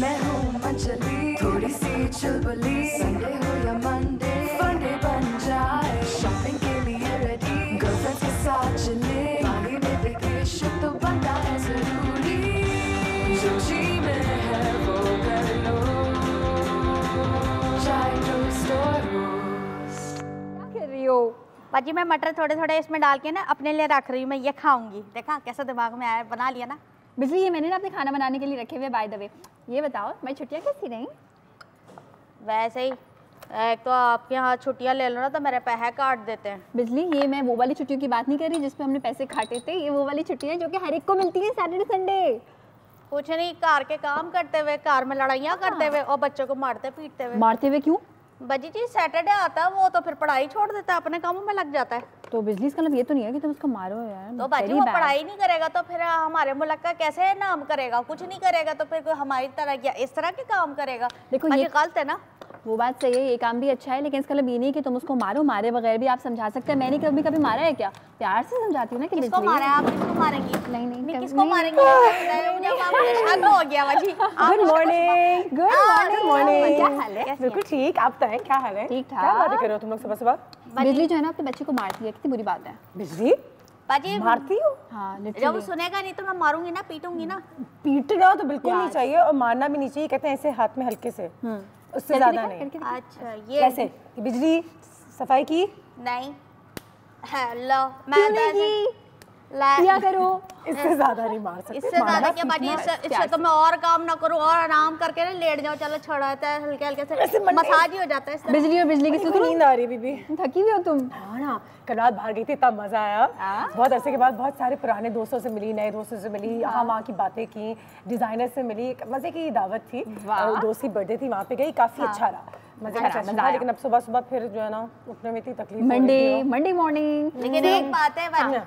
मैं हूँ मंचली, थोड़ी सी चुलबुली, संडे हो या मंडे, फंडे बन जाए, शॉपिंग के लिए रेडी, गर्लफ्रेंड्स के साथ चले, पानी में वेकेशन तो बनता है जरूरी, जो जी में है वो कर लो, चाय टोस्ट और रोस्ट। क्या कर रही हो? बाजी मैं मटर थोड़े थोड़े इसमें डाल के ना अपने लिए रख रही हूँ, मैं ये खाऊंगी। देखा कैसा दिमाग में आया, बना लिया ना। बिजली ये मैंने ना अपने खाना बनाने के लिए रखे हुए बाय द वे। ये बताओ मेरी छुट्टियाँ कैसी रहीं? वैसे ही एक तो आपके यहाँ छुट्टियाँ ले लो ना तो मेरे पैसे काट देते हैं। बिजली ये मैं वो वाली छुट्टियों की बात नहीं कर रही जिसपे हमने पैसे काटे थे, ये वो वाली छुट्टियाँ जो कि हर एक को मिलती हैं सैटरडे संडे। कुछ नहीं, कार के काम करते हुए, कार में लड़ाइयाँ करते हुए और बच्चों को मारते पीटते हुए। मारते हुए क्यों? बाजी जी सैटरडे आता है वो तो फिर पढ़ाई छोड़ देता है, अपने कामों में लग जाता है। तो बिजली इसका मतलब ये तो नहीं है कि तुम उसको मारो यार। तो बाजी वो पढ़ाई नहीं करेगा तो फिर हमारे मुल्क का कैसे नाम करेगा? कुछ नहीं करेगा तो फिर हमारी तरह क्या इस तरह के काम करेगा? देखो ये गलत है ना। वो बात सही है, ये काम भी अच्छा है, लेकिन इसका मतलब ये नहीं कि तुम उसको मारो। मारे बगैर भी आप समझा सकते हैं। मैंने कभी कभी मारा है क्या? प्यार से समझाती हूँ ना कि किसको मारा है आप? किसको मारेंगी? नहीं किसको मारेंगी? परेशान हो गया बाजी। Good morning. Good morning. क्या हाल है? बिल्कुल ठीक, आप बताएं क्या हाल है? ठीक ठाक। क्या बातें कर रहे हो तुम लोग सुबह सुबह? बिजली जो है ना अपने बच्चे को मारती है, कितनी बुरी बात है। बिजली बाजी मारती हो? हाँ जब वो लिटरली। सुनेगा नहीं तो मैं मारूंगी ना, पीटूंगी ना। पीटना तो बिल्कुल नहीं चाहिए और मारना भी नहीं चाहिए। कहते हैं ऐसे हाथ में हल्के से, उससे ज्यादा नहीं। अच्छा ये कैसे? बिजली सफाई की नहीं। हेलो मैं क्या करो? इससे ज्यादा नहीं मार सकते। इससे ज्यादा क्या बाजी? इससे तो मैं और काम ना करूं और आराम करके ना लेट जाओ। चलो छोड़ाता है हल्के हल्के से मसाज ही हो जाता है इससे। बिजली और बिजली की क्यों नींद आ रही बीबी? थकी हुई हो तुम? हाँ ना, कल रात बाहर गई थी, इतना मजा आया। बहुत अरसे के बाद बहुत सारे पुराने दोस्तों से मिली, नए दोस्तों से मिली, यहाँ वहाँ की बातें की, डिजाइनर से मिली, मजे की दावत थी। और दोस्त की बर्थडे थी, वहाँ पे गई, काफी अच्छा रहा, मजा आया। लेकिन अब सुबह सुबह फिर जो है ना उठने में इतनी तकलीफ। Monday morning. लेकिन एक बात है बाजी,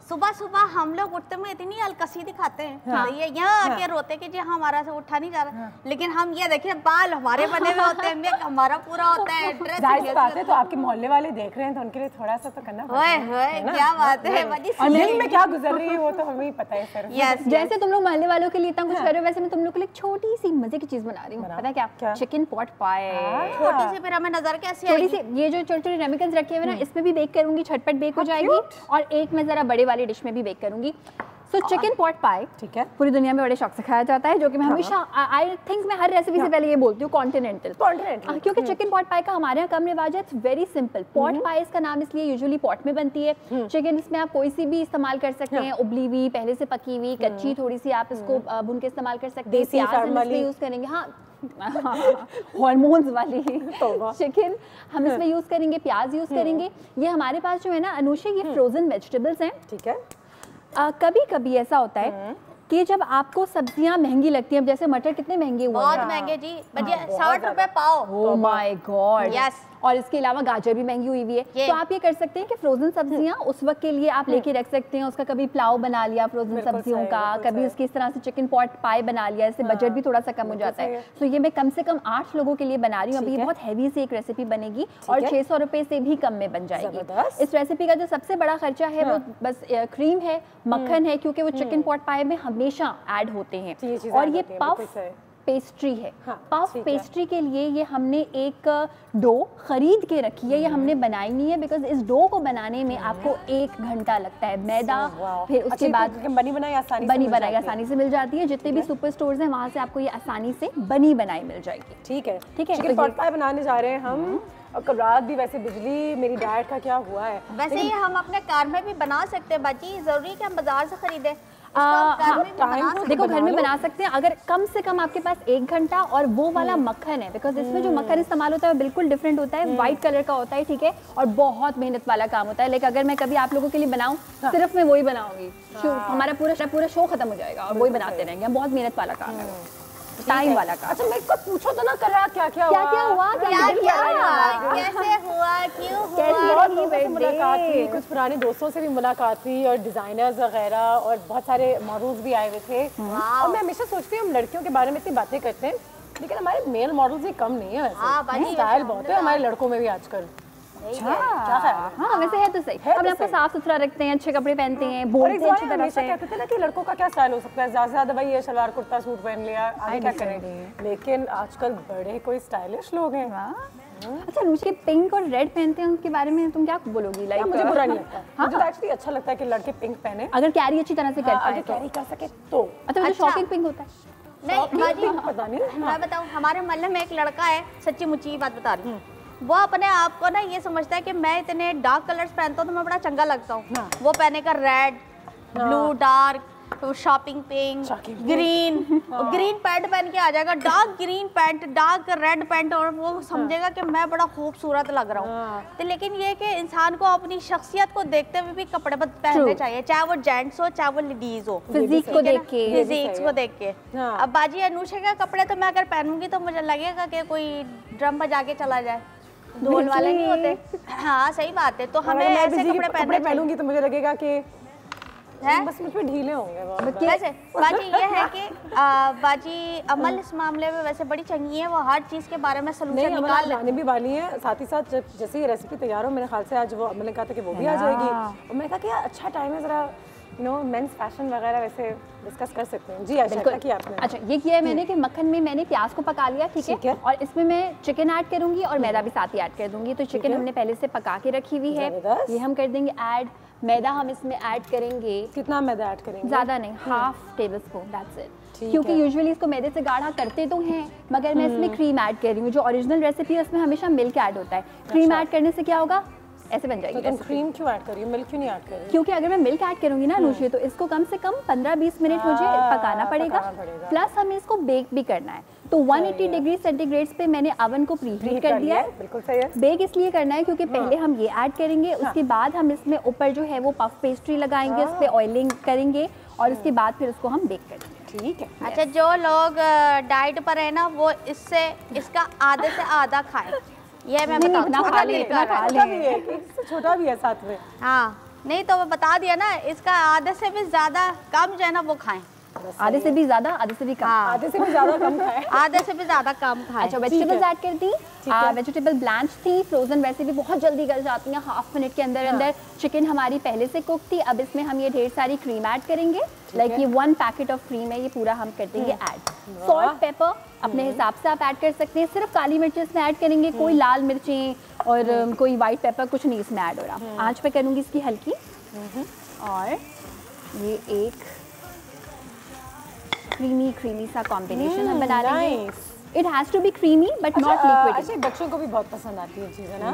सुबह सुबह हम लोग उठते में इतनी अलकसी दिखाते हैं। हाँ। ये यहाँ आके रोते कि जी हमारा से उठा नहीं जा रहा। लेकिन हम ये देखिए बाल हमारे बने हुए होते हैं, मेकअप हमारा पूरा होता है, ड्रेस जाहिर सी बात है। तो आपके मोहल्ले वाले देख रहे हैं तो उनके लिए थोड़ा सा तो करना पड़ता है। क्या बात है बाजी। और दिन में क्या गुजर रही है वो तो हमें ही पता है सर। जैसे तुम लोग मोहल्ले वालों के लिए इतना कुछ कर रहे हो, वैसे मैं तुम लोग के लिए एक छोटी सी मजे की चीज बना रही हूँ। पता है क्या? चिकन पॉट पाए। छोटी सी फिर हमें नजर कैसे थोड़ी सी ये जो छोटे छोटे रेमिकल्स रखे हुए ना, इसमें भी बेक करूंगी, झटपट बेक हो जाएगी। और एक मैं जरा बड़े वाली डिश में भी बेक करूंगी। सो चिकन पॉट पाई, ठीक है, पूरी दुनिया में बड़े शौक से खाया जाता है, जो कि मैं हमेशा आई थिंक मैं हर रेसिपी से पहले ये बोलती हूँ कॉन्टिनेंटल। क्योंकि चिकन पॉट पाई का हमारे यहाँ कम रिवाज है। It's very simple. पॉट पाई इसका नाम इसलिए यूजुअली पॉट में बनती है। चिकन इसमें आप कोई सी भी इस्तेमाल कर सकते हैं, उबली हुई, पहले से पकी हुई, कच्ची, थोड़ी सी आप इसको भून के इस्तेमाल कर सकते हैं। प्याज हम इसमें यूज करेंगे, हाँ हॉर्मोन्स वाली चिकन हम इसमें यूज करेंगे, प्याज यूज करेंगे। ये हमारे पास जो है ना अनुषा, ये फ्रोजन वेजिटेबल्स हैं, ठीक है। कभी कभी ऐसा होता है कि जब आपको सब्जियां महंगी लगती हैं, जैसे मटर कितने महंगे हुए हैं, बहुत महंगे जी, 60 रुपए पाव। Oh my God. यस। और इसके अलावा गाजर भी महंगी हुई है। तो आप ये कर सकते हैं कि फ्रोजन सब्जियां उस वक्त के लिए आप लेके रख सकते हैं। उसका कभी पुलाव बना लिया फ्रोजन सब्जियों का, कभी उसकी इस तरह से चिकन पॉट पाई बना लिया, इससे बजट भी थोड़ा सा कम हो जाता है। तो ये मैं कम से कम 8 लोगों के लिए बना रही हूँ। अभी ये बहुत हैवी सी एक रेसिपी बनेगी और 600 रुपए से भी कम में बन जाएगी। इस रेसिपी का जो सबसे बड़ा खर्चा है वो बस क्रीम है, मक्खन है, क्योंकि वो चिकन पॉट पाई में हमेशा ऐड होते हैं। और ये पफ पेस्ट्री है। पफ पेस्ट्री के लिए ये हमने एक डो खरीद के रखी है, ये हमने बनाई नहीं है, बिकॉज इस डो को बनाने में आपको 1 घंटा लगता है। मैदा, फिर उसके बाद बनी बनाई आसानी से मिल जाती है। जितने भी सुपर स्टोर्स हैं वहाँ से आपको ये आसानी से बनी बनाई मिल जाएगी। ठीक है, ठीक है। चिकन पॉट पाई बनाने जा रहे हैं हम। और कल रात भी वैसे बिजली मेरी डाइट का क्या हुआ है। वैसे ये हम अपने कार में भी बना सकते हैं बाजी, जरूरी है कि हम बाजार से खरीदें। देखो घर में बना सकते हैं अगर कम से कम आपके पास 1 घंटा। और वो वाला मक्खन है, बिकॉज इसमें जो मक्खन इस्तेमाल होता है वो बिल्कुल डिफरेंट होता है, व्हाइट कलर का होता है, ठीक है, और बहुत मेहनत वाला काम होता है। लेकिन अगर मैं कभी आप लोगों के लिए बनाऊं, सिर्फ मैं वही बनाऊंगी, हमारा पूरा शो खत्म हो जाएगा और वही बनाते रहेंगे। बहुत मेहनत वाला काम है, टाइम वाला काम। अच्छा मेरे को पूछो तो ना, कर रहा क्या हुआ, कैसे हुआ, क्यों हुआ। मुलाकात थी, कुछ पुराने दोस्तों से भी मुलाकात थी और डिजाइनर्स वगैरह और बहुत सारे मॉडल्स भी आए हुए थे। और मैं हमेशा सोचती हूँ हम लड़कियों के बारे में इतनी बातें करते हैं, लेकिन हमारे मेल मॉडल्स भी कम नहीं है। वैसे स्टाइल बहुत है हमारे लड़कों में भी आजकल। हाँ वैसे है तो सही। अपने आपको साफ सुथरा रखते हैं, अच्छे कपड़े पहनते हैं, बोलते हैं अच्छी तरह से। कहते थे ना कि लड़कों का क्या स्टाइल हो सकता है, ज्यादा से ज्यादा भाई ये सलवार कुर्ता सूट पहन लिया, आगे क्या करेंगे। लेकिन आजकल बड़े कोई स्टाइलिश लोग हैं। अच्छा अनुषा, पिंक और रेड पहनते हैं उनके बारे में तुम क्या बोलोगी? लाइक मुझे बुरा नहीं लगता, मुझे तो एक्चुअली अच्छा लगता है कि लड़के पिंक पहने, अगर कैरी अच्छी तरह से कर पाए, कैरी कर सके तो। अच्छा मुझे शॉकिंग पिंक होता है। नहीं बाजी, पता नहीं मैं बताऊं, हमारे मोहल्ले में एक लड़का है, सच्ची मुच्ची की बात बता रही हूँ, वो अपने आप को ना ये समझता है कि मैं इतने डार्क कलर्स पहनता हूँ तो मैं बड़ा चंगा लगता हूँ। वो पहनेगा रेड, ब्लू डार्क, तो shopping pink, green, green pant पहन के आ जाएगा, dark green pant, dark red pant, और वो समझेगा कि मैं बड़ा खूबसूरत लग रहा हूँ। तो लेकिन ये कि इंसान को अपनी शख्सियत को देखते हुए भी कपड़े पहनने चाहिए, चाहे वो जेंट्स हो चाहे वो लेडीज हो, फिजिक को देख के, फिजिक्स को देख के। अब बाजी अनुषा के कपड़े तो मैं अगर पहनूंगी तो मुझे लगेगा कि कोई ड्रम बजा के चला जाए, ढोल वाले नहीं होते। हाँ सही बात है। तो हमें ऐसे कपड़े पहनूंगी तो मुझे लगेगा कि बस मुझ पे ढीले होंगे। वैसे बाजी ये है कि बाजी अमल इस मामले में वैसे बड़ी चंगी है, वो हर चीज़ के बारे में सलूशन निकाल लाने भी वाली है। साथ ही साथ जैसे ये रेसिपी तैयार हो, मेरे ख्याल से आज वो अमल ने कहा था कि वो भी आ जाएगी, और मैं कहा कि अच्छा टाइम है जरा मेंस फैशन वगैरह वैसे डिस्कस कर सकते हैं। जी अच्छा किया आपने। अच्छा ये किया है मैंने कि मक्खन में मैंने प्याज को पका लिया, ठीक है, और इसमें मैं चिकन ऐड करूंगी और मैदा भी साथ ही ऐड कर दूंगी। तो चिकन हमने पहले से पका के रखी हुई है, ये हम कर देंगे ऐड। मैदा हम इसमें ऐड करेंगे, कितना मैदा ऐड करेंगे? ज़्यादा नहीं, half table spoon, that's it. क्योंकि यूजुअली इसको मैदे से गाढ़ा करते तो हैं, मगर मैं इसमें क्रीम ऐड कर रही हूँ। जो ओरिजिनल रेसिपी है उसमें हमेशा मिल्क ऐड होता है। क्रीम ऐड करने से क्या होगा, ऐसे बन जाएगी। तो तुम क्रीम क्यों ऐड कर रही हो, मिल्क क्यों नहीं ऐड कर रही? क्योंकि अगर मैं मिल्क ऐड करूंगी ना अनुषा, तो इसको कम से कम 15-20 मिनट मुझे पकाना पड़ेगा, प्लस हमें इसको बेक भी करना है। तो 180 डिग्री सेंटीग्रेड पे मैंने अवन को प्रीहीट कर दिया है। बिल्कुल सही है। बेक इसलिए करना है क्योंकि पहले हम ये ऐड करेंगे, उसके बाद हम इसमें ऊपर जो है वो पफ पेस्ट्री लगाएंगे, उस पर ऑयलिंग करेंगे, और उसके बाद फिर उसको हम बेक करेंगे। ठीक है। अच्छा जो लोग डाइट पर है ना, वो इसका आधे से आधा खाएं। ये मैं बता छोटा भी है साथ में। हाँ नहीं तो मैं बता दिया ना, इसका आधे से भी ज्यादा कम जो है ना वो खाएं। आधे से भी ज्यादा, आधे से भी कम। हाँ। आधे से भी ज्यादा कम खाएं। आधे से भी ज्यादा कम खाएं। अच्छा वेजिटेबल्स ऐड कर दी। वेजिटेबल ब्लांच थी, फ्रोजन वैसे भी बहुत जल्दी गल जाती हैं, हाफ मिनट के अंदर अंदर। चिकन हमारी पहले से कुक थी। अब इसमें हम ये ढेर सारी क्रीम ऐड करेंगे, लाइक ये 1 पैकेट ऑफ क्रीम है, ये पूरा हम कर देंगे ऐड। सॉल्ट पेपर अपने हिसाब से आप ऐड कर सकते हैं, सिर्फ काली मिर्च इसमें ऐड करेंगे, कोई लाल मिर्चें और कोई वाइट पेपर कुछ नहीं इसमें ऐड हो रहा। आंच पे करूँगी इसकी हल्की, और ये एक क्रीमी सा कॉम्बिनेशन हम बना लेंगे। It has to be creamy but not liquid. अच्छा बच्चों को भी बहुत पसंद आती है चीज़, है ना?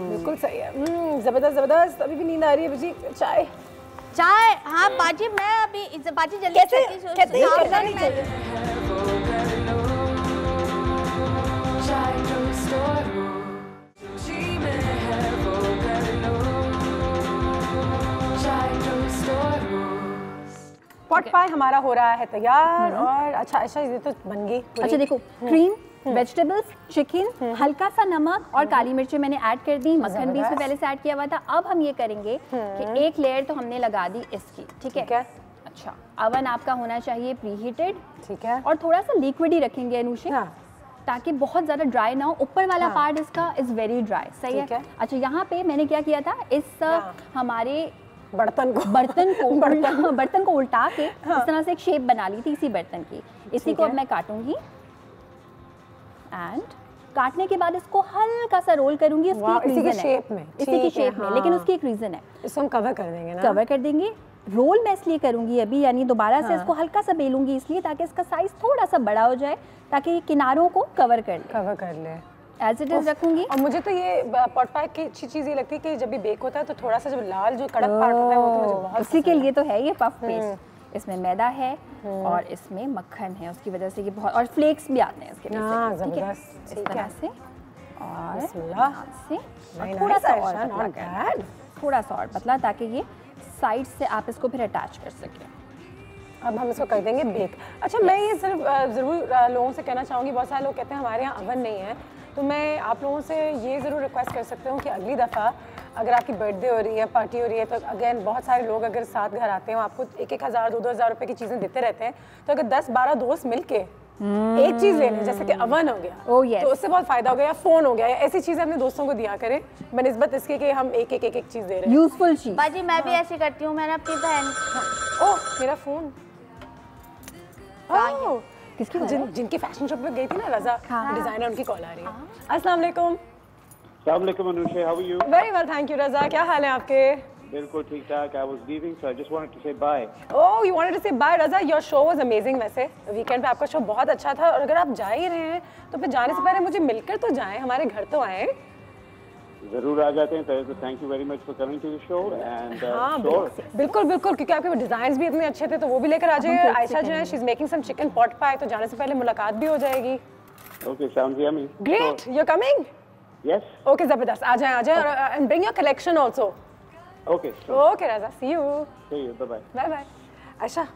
बिल्कुल सही है। जबरदस्त जबरदस्त। अभी भी नींद आ रही है बजी। चाय चाय। हाँ बाजी मैं अभी बाजी जल्दी कैसे करना नहीं चाहिए। पॉट पाई हमारा हो रहा है तैयार। और अच्छा ये तो बन गई। अच्छा देखो, क्रीम, वेजिटेबल्स, चिकन, हल्का सा नमक और काली मिर्ची मैंने ऐड कर दी। मक्खन भी इसमें पहले से ऐड किया हुआ था। अब हम ये करेंगे कि एक लेयर तो हमने लगा दी इसकी, ठीक है। अच्छा अवन आपका होना चाहिए प्रीहीटेड, ठीक है, और थोड़ा सा लिक्विड ही रखेंगे अनुषा, ताकि बहुत ज़्यादा ड्राई ना हो। ऊपर वाला पार्ट इसका इज़ वेरी ड्राई, सही है। अच्छा यहाँ पे मैंने क्या किया था, इस हमारे बर्तन को उल्टा के इस तरह से एक शेप बना ली थी इसी बर्तन की। इसी को अब मैं काटूंगी, एंड काटने के बाद इसको हल्का सा रोल करूंगी इसी की शेप में, लेकिन उसकी एक रीजन है। इसको हम कवर कर देंगे ना? कवर कर देंगे। रोल मैं इसलिए करूंगी अभी, यानी दोबारा से इसको हल्का सा बेलूंगी इसलिए ताकि इसका साइज थोड़ा सा बड़ा हो जाए, ताकि किनारों को कवर कर ले। एज इट इज रखूंगी। और मुझे तो ये पॉट पाई की अच्छी चीज़ ये लगती है कि जब भी बेक होता है तो थोड़ा सा जब लाल जो कड़क पार्ट होता है वो तो मुझे बहुत उसी के लिए तो है ये पफ पेस्ट। इसमें मैदा है और इसमें मक्खन है, उसकी वजह से ये बहुत, और फ्लेक्स भी आते हैं इसके वजह से, ठीक है, इस तरह से। और थोड़ा सा और पतला ताकि ये साइड से आप इसको फिर अटैच कर सकें। अब हम इसको कर देंगे बेक। अच्छा मैं ये सिर्फ ज़रूर लोगों से कहना चाहूँगी, बहुत सारे लोग कहते हैं हमारे यहाँ अवन नहीं है, तो मैं आप लोगों से ये ज़रूर रिक्वेस्ट कर सकती हूँ कि अगली दफ़ा अगर आपकी बर्थडे हो रही है, पार्टी हो रही है, तो अगेन बहुत सारे लोग अगर साथ घर आते हैं, आपको 1-1 हज़ार 2-2 हज़ार रुपये की चीज़ें देते रहते हैं, तो अगर 10-12 दोस्त मिल के एक चीज ले लें, जैसे कि अवन हो गया, तो उससे बहुत फायदा हो गया, फोन हो गया, ऐसी चीजें अपने दोस्तों को दिया करें बनिस्बत इसके कि हम एक चीज दे रहे हैं, यूजफुल चीज। बाजी मैं भी ऐसी करती हूँ, मैंने अपनी बहन। ओह मेरा फोन किसकी? जिनकी फैशन शो पे गई थी ना रजा डिजाइनर, उनकी कॉल आ रही है। अस्सलाम वालेकुम। अस्सलाम वालेकुम Anusha, how are you? Very well thank you Raza, क्या हाल है आपके? बिल्कुल ठीक ठाक। I was leaving so I just wanted to say bye. Oh you wanted to say bye Raza, your show was amazing. वैसे वीकेंड पे आपका शो बहुत अच्छा था, और अगर आप जा ही रहे हैं तो फिर जाने से पहले मुझे मिलकर तो जाएं, हमारे घर तो आएं। जरूर आ जाते हैं, तो thank you very much for coming to the show and बिल्कुल बिल्कुल, क्योंकि आपके डिजाइन्स भी इतने अच्छे थे तो वो भी लेकर आ जाइए। आयशा जो है she is making some chicken pot pie, तो जाने से पहले मुलाकात भी हो जाएगी। Okay sounds yummy. Great, you are coming? Yes. Okay जबरदस्त, आ जाएं and bring your collection also. Okay okay Raza, see you. Bye bye. Bye bye. Ayesha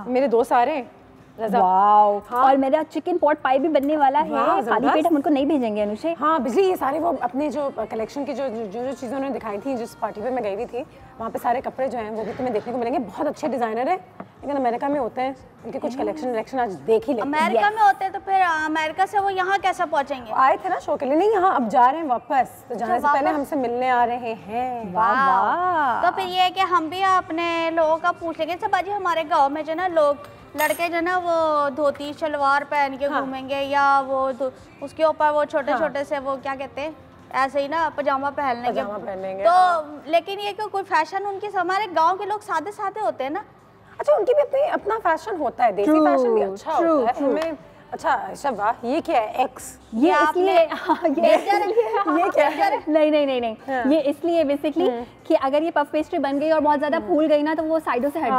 मेरे दोस्त आ रहे हैं रजा। वाओ, और मेरा चिकन पॉट पाई भी बनने वाला है, खाली पेट हम उनको नहीं भेजेंगे अनुषे। हाँ बिजली, ये सारे वो अपने जो कलेक्शन की जो चीज़ें उन्होंने दिखाई थी, जिस पार्टी पे मैं गई हुई थी, वहाँ पे सारे कपड़े जो हैं वो भी तुम्हें देखने को मिलेंगे। बहुत अच्छे डिजाइनर है, लेकिन अमेरिका में होते हैं, उनके कुछ कलेक्शन आज देख ही लेते हैं। अमेरिका में होते हैं तो फिर अमेरिका से वो यहाँ कैसे पहुँचेंगे? आए थे ना शो के लिए। नहीं, यहाँ अब जा रहे हैं वापस, तो जाने से पहले हमसे मिलने आ रहे हैं। वाह, तो फिर ये है कि हम भी अपने लोगों का पूछ लेंगे। सब बाजी हमारे गाँव में जो ना लोग लड़के जो ना वो धोती शलवार पहन के घूमेंगे, या वो उसके ऊपर वो छोटे छोटे से वो क्या कहते हैं ऐसे ही ना पजामा पहन लेंगे। तो लेकिन ये कोई फैशन उनकी, हमारे गांव के लोग सादे सादे होते हैं ना। अच्छा, उनकी भी अपना फैशन होता है, देसी फैशन भी अच्छा होता है हमें। अच्छा अच्छा, वाह, ये क्या है? एक्स ये इसलिए ये क्या है? नहीं, ये इसलिए बेसिकली कि अगर ये पफ पेस्ट्री बन गई और बहुत ज्यादा फूल गई ना तो वो साइडों से हट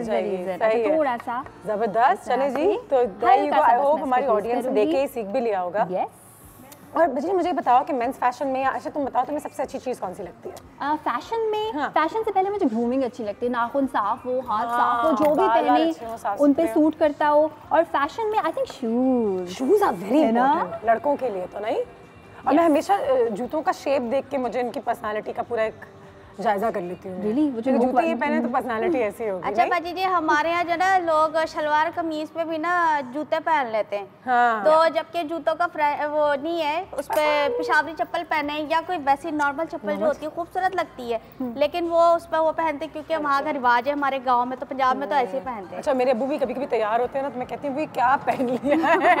जाएगी। थोड़ा सा जबरदस्त। चले जी, तो आई होप हमारी ऑडियंस देख के सीख भी लिया होगा। और बजरी मुझे बताओ कि मेंस फैशन में, अच्छा तुम बताओ तुम्हें सबसे अच्छी चीज़ कौन सी लगती है? फैशन में फैशन से पहले मुझे ग्रूमिंग अच्छी लगती है, नाखून साफ हो, हाथ साफ हो, जो भी पहने उन पे सूट करता हो। और फैशन में I think shoes are very important लड़कों के लिए, तो नहीं? और मैं हमेशा जूतों का शेप देख के मुझे इनकी पर्सनालिटी का पूरा एक जायजा कर लेती हूँ। Really? वो जो जूते ये पहने तो पर्सनालिटी ऐसी होगी। अच्छा बाजी जी, हमारे यहाँ जो ना लोग शलवार कमीज पे भी ना जूते पहन लेते हैं। हाँ। तो जबकि जूतों का वो नहीं है, उस पे पेशावरी चप्पल पहने या कोई वैसी नॉर्मल चप्पल जो होती है खूबसूरत लगती है, लेकिन वो उस पर वो पहनते क्योंकि वहाँ का रिवाज है। हमारे गाँव में तो, पंजाब में तो ऐसे ही पहनते हैं। अच्छा, मेरे अब्बू भी कभी कभी तैयार होते हैं ना तो मैं कहती हूँ क्या पहन लिया है।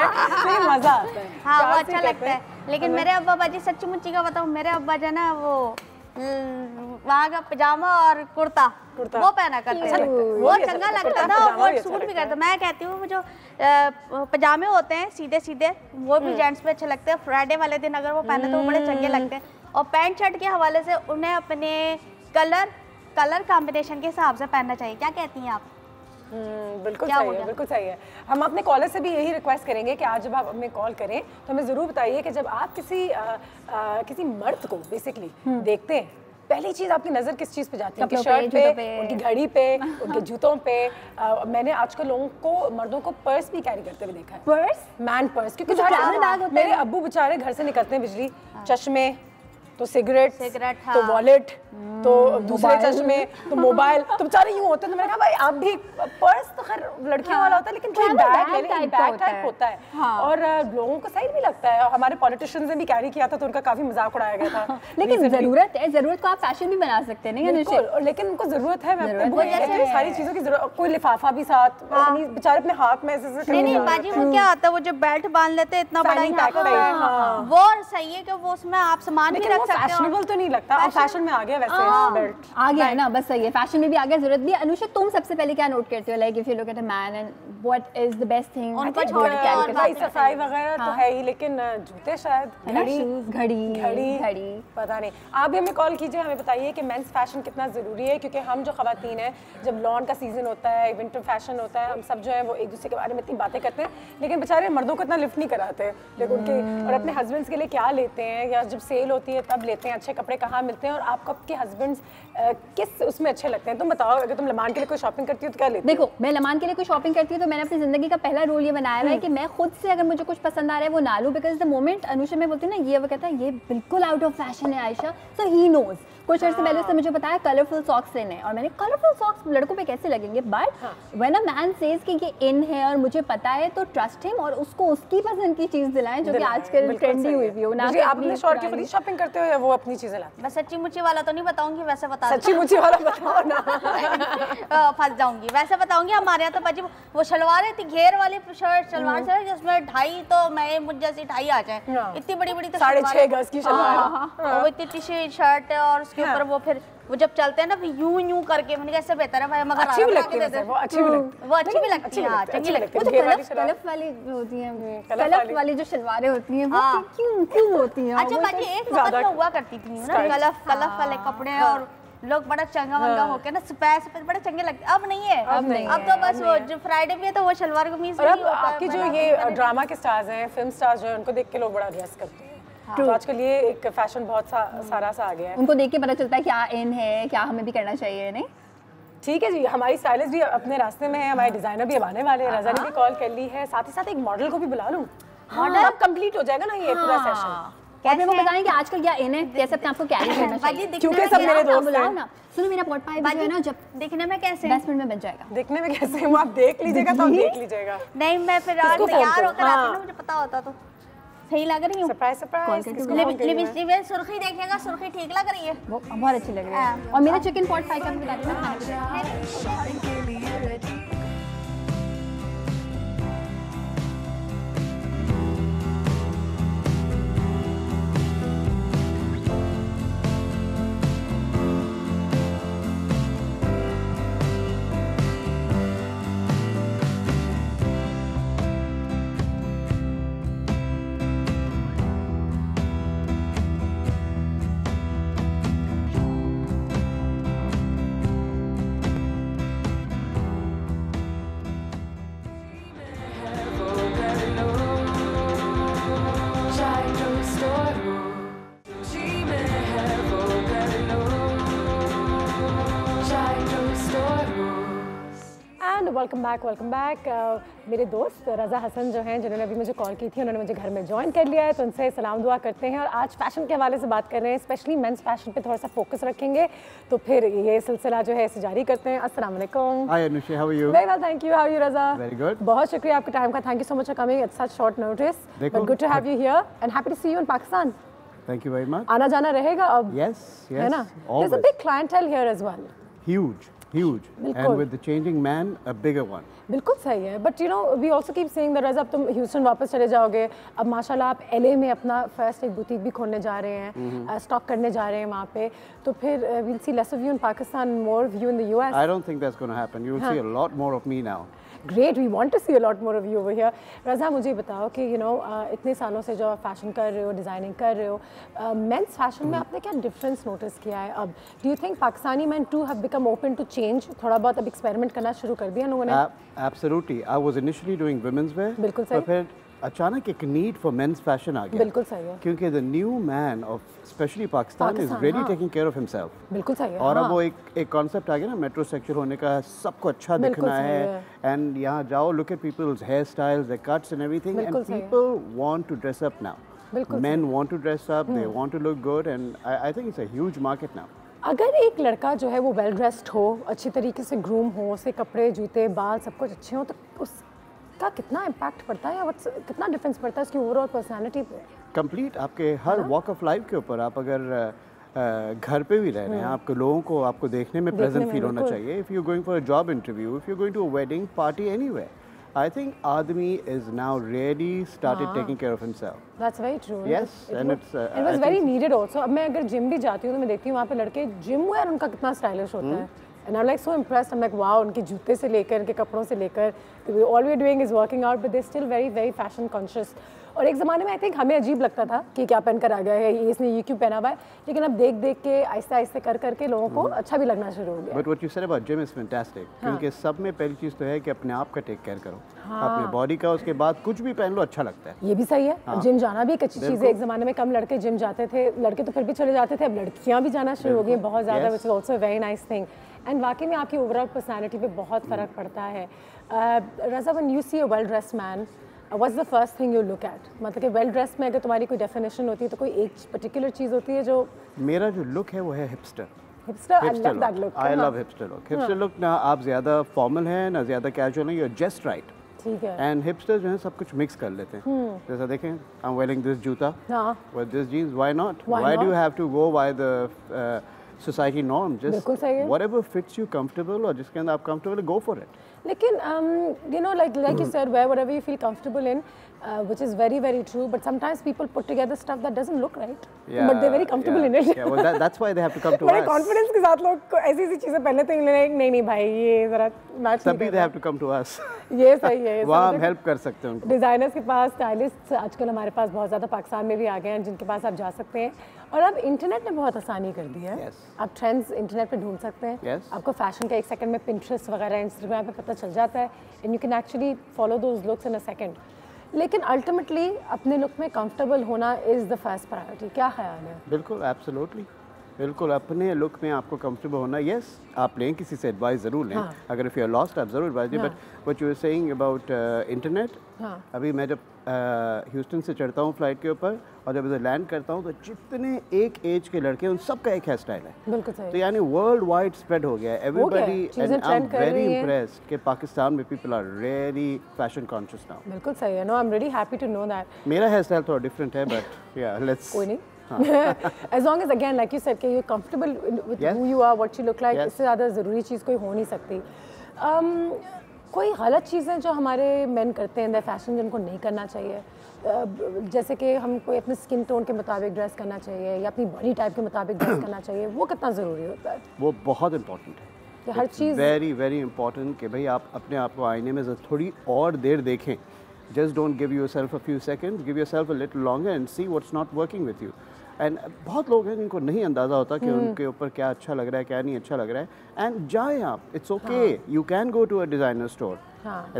मजा आता है। हाँ वो अच्छा लगता है। लेकिन मेरे अब्बा बाजी सच्ची मुच्ची का बताऊँ, मेरे अब्बा जो ना वो वहाँ का पजामा और कुर्ता वो पहना करते हैं, वो चंगा लगता था, वो सूट भी करता। मैं कहती हूँ वो जो पजामे होते हैं सीधे सीधे, वो भी जेंट्स पे अच्छे लगते हैं। फ्राइडे वाले दिन अगर वो पहने तो वो बड़े चंगे लगते हैं। और पैंट शर्ट के हवाले से उन्हें अपने कलर कॉम्बिनेशन के हिसाब से पहनना चाहिए। क्या कहती हैं आप? बिल्कुल सही है, बिल्कुल सही है। हम अपने कॉलर से भी यही रिक्वेस्ट करेंगे कि आज जब आप हमें कॉल करें तो हमें ज़रूर बताइए कि जब आप किसी मर्द को बेसिकली देखते हैं, पहली चीज़ आपकी नज़र किस चीज़ पे जाती है? उनकी शर्ट पे, उनकी घड़ी पे, उनके जूतों पे। मैंने आजकल लोगों को, मर्दों को पर्स भी कैरी करते हुए देखा है। पर्स, मैन पर्स, क्योंकि मेरे अब्बू बेचारे घर से निकलते हैं बिजली, चश्मे, तो सिगरेट, तो वॉलेट, तो दूसरे चश्मे, तो मोबाइल, तो बेचारे यूं होते हैं। तो मैंने कहा भाई आप भी, पर्स तो खैर लड़कियों वाला होता है, लेकिन कोई बैग टाइप होता है। और लोगों को सही भी लगता है। हमारे पॉलिटिशियंस ने भी कैरी किया था तो उनका काफी मजाक उड़ाया गया था। लेकिन जरूरत को आप फैशन भी बना सकते हैं, नहीं? लेकिन उनको जरूरत है सारी चीजों की जरूरत। कोई लिफाफा भी साथ, बेचारे अपने हाथ में ऐसे नहीं बाजी, वो क्या आता है, वो जो बेल्ट बांध लेते हैं इतना बड़ा, वो सही है कि वो उसमें आप सामान भी रख सकते हो। फैशनेबल तो नहीं लगता, अब फैशन में आ गया वैसे बेल्ट आ गया है ना, बस सही है, फैशन में भी आ गया, जरूरत भी। अनुषा तुम सबसे पहले क्या नोट करते हो, like if you look at a man and what is the best thing? उनको छोड़ के भाई सफाई वगैरह तो है ही, लेकिन जूते शायद, घड़ी पता नहीं। आप भी हमें कॉल कीजिए, हमें बताइए कि मेंस फैशन कितना ज़रूरी है, क्योंकि हम जो ख़वातीन हैं, जब लॉन का सीज़न होता है, विंटर फैशन होता है, हम सब जो है वो एक दूसरे के बारे में इतनी बातें करते हैं, लेकिन बेचारे मर्दों को इतना लिफ्ट नहीं कराते। लेकिन उनके और अपने हस्बैंड्स के लिए क्या लेते हैं, या जब सेल होती है तब लेते हैं, अच्छे कपड़े कहाँ मिलते हैं, और आपको आपके हस्बैंड्स किस उसमें अच्छे लगते हैं? तुम बताओ, अगर तुम लमान के लिए कोई शॉपिंग करती हो तो क्या लेती हो? देखो, मैं लमान के लिए कोई शॉपिंग करती हूँ तो मैंने अपनी ज़िंदगी का पहला रूल ये बनाया है कि मैं खुद से अगर मुझे कुछ पसंद आ रहा है वो ना लूँ, बिकॉज द मोमेंट अनुषा में बोलती हूँ ना, ये वो कहता है ये बिल्कुल आउट ऑफ फैशन है आयशा, सो ही नोज। कुछ अर्से पहले उसने मुझे बताया कलरफुल सॉक्स लेने हैं और मैंने कलरफुल सॉक्स लड़कों पे कैसे लगेंगे, but when a man says कि ये इन है और मुझे पता है तो ट्रस्ट हिम और उसको उसकी पसंद की चीज दिलाएं जो कि आजकल ट्रेंडी हुई भी हो ना। आप अपने शौहर की खुद शॉपिंग करते हो या वो अपनी चीजें लाते हैं? मैं सच्ची मुच्ची वाला तो नहीं बताऊंगी, वैसे बता सच्ची मुच्ची वाला बताओ ना। फंस जाऊंगी, वैसे बताऊंगी। हमारे यहाँ तो बाजी वो शलवार है, घेर वाली शर्ट शलवार से जिसमें 2.5 तो मैं मुझ जैसी 2.5 आ जाए, इतनी बड़ी बड़ी तो 6.5 गज की शलवार, वो इतनी सी शर्ट है और उसके ऊपर वो फिर वो जब चलते हैं ना यूं करके, मैंने कैसे बेहतर है भाई, मगर अच्छी भी लगती है, वो अच्छी भी लगती है, वो अच्छी भी लगती है, हाँ चंगी लगती है। वो जो कलफ वाली होती हैं, कलफ वाली जो शलवारें होती हैं वो क्यों होती हैं? अच्छा बाजी एक वक्त में हुआ करती थी ना कलफ वाले कपड़े और लोग बड़ा चंगा मंगा होके ना स्पैस बड़े चंगे लगते, अब नहीं है, अब तो बस वो जो फ्राइडे भी है तो वो शलवार कमीज नहीं होता है। आपके जो ये ड्रामा के स्टार्स हैं, फिल्म स्टार्स जो हैं, उनको देख के लोग बड़ा ड्रेस करते हैं। तो आजकल ये एक फैशन बहुत सारा सा आ गया है, उनको देख के पता चलता है क्या इन है, क्या हमें भी करना चाहिए। नहीं ठीक है जी, हमारी स्टाइलिस्ट भी अपने रास्ते में है, हमारे डिजाइनर भी आने वाले हैं, रज़ा ने भी कॉल कर ली है, साथ ही साथ एक मॉडल को भी बुला लूं, मॉडल अब कंप्लीट हो जाएगा ना ये पूरा सेशन। और मेरे को बताएं कि आजकल क्या इन है, कैसे अपने आपको कैरी करना चाहिए, क्योंकि सब मेरे दोस्त हैं ना। सुनो मेरा पॉट पाई जो है ना, जब दिखने में कैसे 10 मिनट में बन जाएगा। दिखने में कैसे वो आप देख लीजिएगा तो आप देख लीजिएगा। नहीं मैं फिर आज तैयार होकर आती हूं, मुझे पता होता तो सही लग रही हूं। सरप्राइज लिपस्टिक में सुर्खी देखिएगा, सुर्खी ठीक लग रही है, वो बहुत अच्छी लग रही है। और मेरा चिकन पॉट पाई का भी बता देना खाने के लिए। Welcome back. मेरे दोस्त रज़ा हसन जो हैं, जिन्होंने अभी मुझे कॉल की थी, उन्होंने मुझे घर में ज्वाइन कर लिया है, तो उनसे सलाम दुआ करते हैं। और आज फैशन के हवाले से बात कर रहे हैं, स्पेशली मेंस फैशन पे थोड़ा सा फोकस रखेंगे, तो फिर ये सिलसिला जो है इसे जारी करते हैं। अस्सलाम वालेकुम। Hi Anushi, how are you? Very well, thank you. How are you, Raza? Very good. बहुत शुक्रिया आपके टाइम का, thank you so much for coming at such short notice, but good to have you here and happy to see you in Pakistan. Thank you very much. आना जाना रहेगा अब? Yes, है ना? always. There's a big clientele here as well. Huge. And with the changing man, a bigger one. बिल्कुल सही है, but you know we also keep saying that अब तुम ह्यूस्टन वापस चले जाओगे, अब माशाल्लाह आप LA में अपना फर्स्ट एक बुटीक भी खोलने जा रहे हैं, स्टॉक करने जा रहे हैं वहाँ पे, तो फिर we'll see less of you in Pakistan, more of you in the US. I don't think that's going to happen. You will see a lot more of me now. Great, we want to see a lot more of you over here. रज़ा मुझे बताओ कि you know इतने सालों से जो आप fashion कर रहे हो, डिज़ाइनिंग कर रहे हो, मेंस फैशन में आपने क्या डिफरेंस नोटिस किया है अब? Do you think Pakistani man to have become open to change? थोड़ा बहुत अब एक्सपेरिमेंट करना शुरू कर दिया लोगों ने? Absolutely. I was initially doing women's wear. बिल्कुल सही। फिर अचानक एक नीड फॉर मेंस फैशन आ गया। बिल्कुल सही है। क्योंकि the new man of specially Pakistan is really taking care of himself. बिल्कुल सही है। और अब वो एक कॉन्सेप्ट आ गया ना, मेट्रोसेक्सुअल होने का, सबको अच्छा दिखना है, एंड यहाँ जाओ, look at people's hair styles, their cuts and everything, and people want to dress up now. Men want to dress up, they want to look good, and I think it's a huge market now. अगर एक लड़का जो है वो well dressed हो, अच्छी तरीके से ग्रूम हो, उसके कपड़े, जूते, बाल सब कुछ अच्छे हो, तो उसका कितना इम्पैक्ट पड़ता है या कितना डिफरेंस पड़ता है उसकी ओवरऑल पर्सनालिटी पे? कंप्लीट आपके हर वॉक ऑफ लाइफ के ऊपर, आप अगर घर पे भी रह रहे हैं, आपके लोगों को आपको देखने में प्रेजेंट फील होना चाहिए। If you going for a job interview, if you going to a wedding party, anywhere, I think Admi is now really started taking care of himself. That's very true. Yes, and it was very needed also. अब मैं अगर gym भी जाती हूँ तो मैं देखती हूँ वहाँ पे लड़के जिम वेयर उनका कितना स्टाइलिश होता है, and I'm like so impressed. I'm like wow, उनके जूते से लेकर उनके कपड़ों से लेकर, all we're doing is working out, but they're still very very fashion conscious. और एक ज़माने में आई थिंक हमें अजीब लगता था कि क्या पहन कर आ गया है, इसने ये क्यों पहना हुआ है, लेकिन अब देख देख के आहिस्ते आहिस्ते कर करके लोगों को अच्छा भी लगना शुरू हो गया। But what you said about gym is fantastic, क्योंकि सब में पहली चीज़ तो है कि अपने आप का टेक केयर करो, अपने बॉडी का, उसके बाद कुछ भी पहन लो अच्छा लगता है। ये भी सही है। जिम जाना भी एक अच्छी चीज़ है। एक ज़माने में कम लड़के जिम जाते थे, लड़के तो फिर भी चले जाते थे, अब लड़कियाँ भी जाना शुरू हो गई बहुत ज़्यादा, which is also very nice thing. And वाकई में आपकी ओवरऑल पर्सनैलिटी पे बहुत फ़र्क पड़ता है। Raza, when you see a well dressed man, what's the first thing you look at? मतलब कि वेल ड्रेस में अगर तुम्हारी कोई डेफिनेशन होती है तो कोई एक पर्टिकुलर चीज़ होती है जो? मेरा जो लुक है वो है hipster. Hipster, I love that look. I love hipster look. Hipster look ना आप ज़्यादा फॉर्मल हैं ना ज़्यादा कैजुअल हैं, यू आर जस्ट राइट। ठीक है। एंड हिपस्टर जो है सब कुछ मिक्स कर लेते हैं। जैसा देखें, आई एम वेयरिंग दिस जूता with this jeans, why not? Why do you have to go by the society norm? Just whatever fits you comfortable, और जिसके अंदर आप कंफर्टेबल गो फॉर इट। लेकिन you know, like you said, wear whatever you feel comfortable in, which is very very true, but sometimes people put together stuff that doesn't look right, but they're very comfortable in it. Yeah, well that's why they have to come to us. बड़े confidence के साथ लोग ऐसी ऐसी चीजें पहले तो नहीं नहीं भाई ये जरा मैच नहीं। तभी they have to come to us. ये सही है। वहाँ हम हेल्प कर सकते हैं उनको। डिज़ाइनर्स के पास, स्टाइलिस्ट आजकल हमारे पास बहुत ज़्यादा पाकिस्तान में भी आ गए हैं जिनके पास आप जा सकते हैं, और अब इंटरनेट ने बहुत आसानी कर दी है। आप ट्रेंड्स इंटरनेट पे ढूंढ सकते हैं। आपको फैशन का एक सेकंड में पिंटरेस्ट वगैरह इंस्टाग्राम पे पता चल जाता है, and you can actually follow those looks in a second. लेकिन अल्टीमेटली अपने लुक में कंफर्टेबल होना इज़ द फर्स्ट प्रायोरिटी। क्या ख्याल है? बिल्कुल, एब्सोल्युटली, बिल्कुल अपने लुक में आपको कंफर्टेबल होना। यस, आप लें किसी से एडवाइस ज़रूर लें। अगर इफ़ यू आर लॉस्ट आप ज़रूर एडवाइस दें। But what you are saying about internet, अभी मैं जब ह्यूस्टन से चढ़ता हूँ फ्लाइट के ऊपर और जब इधर लैंड करता हूँ तो जितने एक एज के लड़के हैं उन सबका एक हेयर स्टाइल है। बिल्कुल सही। तो यानी वर्ल्ड वाइड स्प्रेड हो गया है। Everybody, and I am very impressed कि पाकिस्तान में people are really fashion conscious now. बिल्कुल सही है। No, I am really happy to know that. मेरा हेयर स्टाइल थोड़ा डिफरेंट है, बट या लेट्स, कोई नहीं। As long as again like you said कि you're comfortable with who you are, what you look like, इससे ज़्यादा ज़रूरी चीज़ कोई हो नहीं सकती। कोई गलत चीज़ें जो हमारे मेन करते हैं फैशन जिनको नहीं करना चाहिए, जैसे कि हम कोई अपने स्किन टोन के मुताबिक ड्रेस करना चाहिए या अपनी बॉडी टाइप के मुताबिक ड्रेस करना चाहिए, वो कितना ज़रूरी होता है? वो बहुत इंपॉर्टेंट है कि हर चीज़ वेरी वेरी इंपॉर्टेंट कि भाई आप अपने आप को आईने में थोड़ी और देर देखें। Just don't give yourself a few seconds, give yourself a little longer and see what's not working with you. And बहुत लोग हैं जिनको नहीं अंदाज़ा होता कि उनके ऊपर क्या अच्छा लग रहा है, क्या नहीं अच्छा लग रहा है। एंड जाएं आप, it's okay, you can go to a designer store.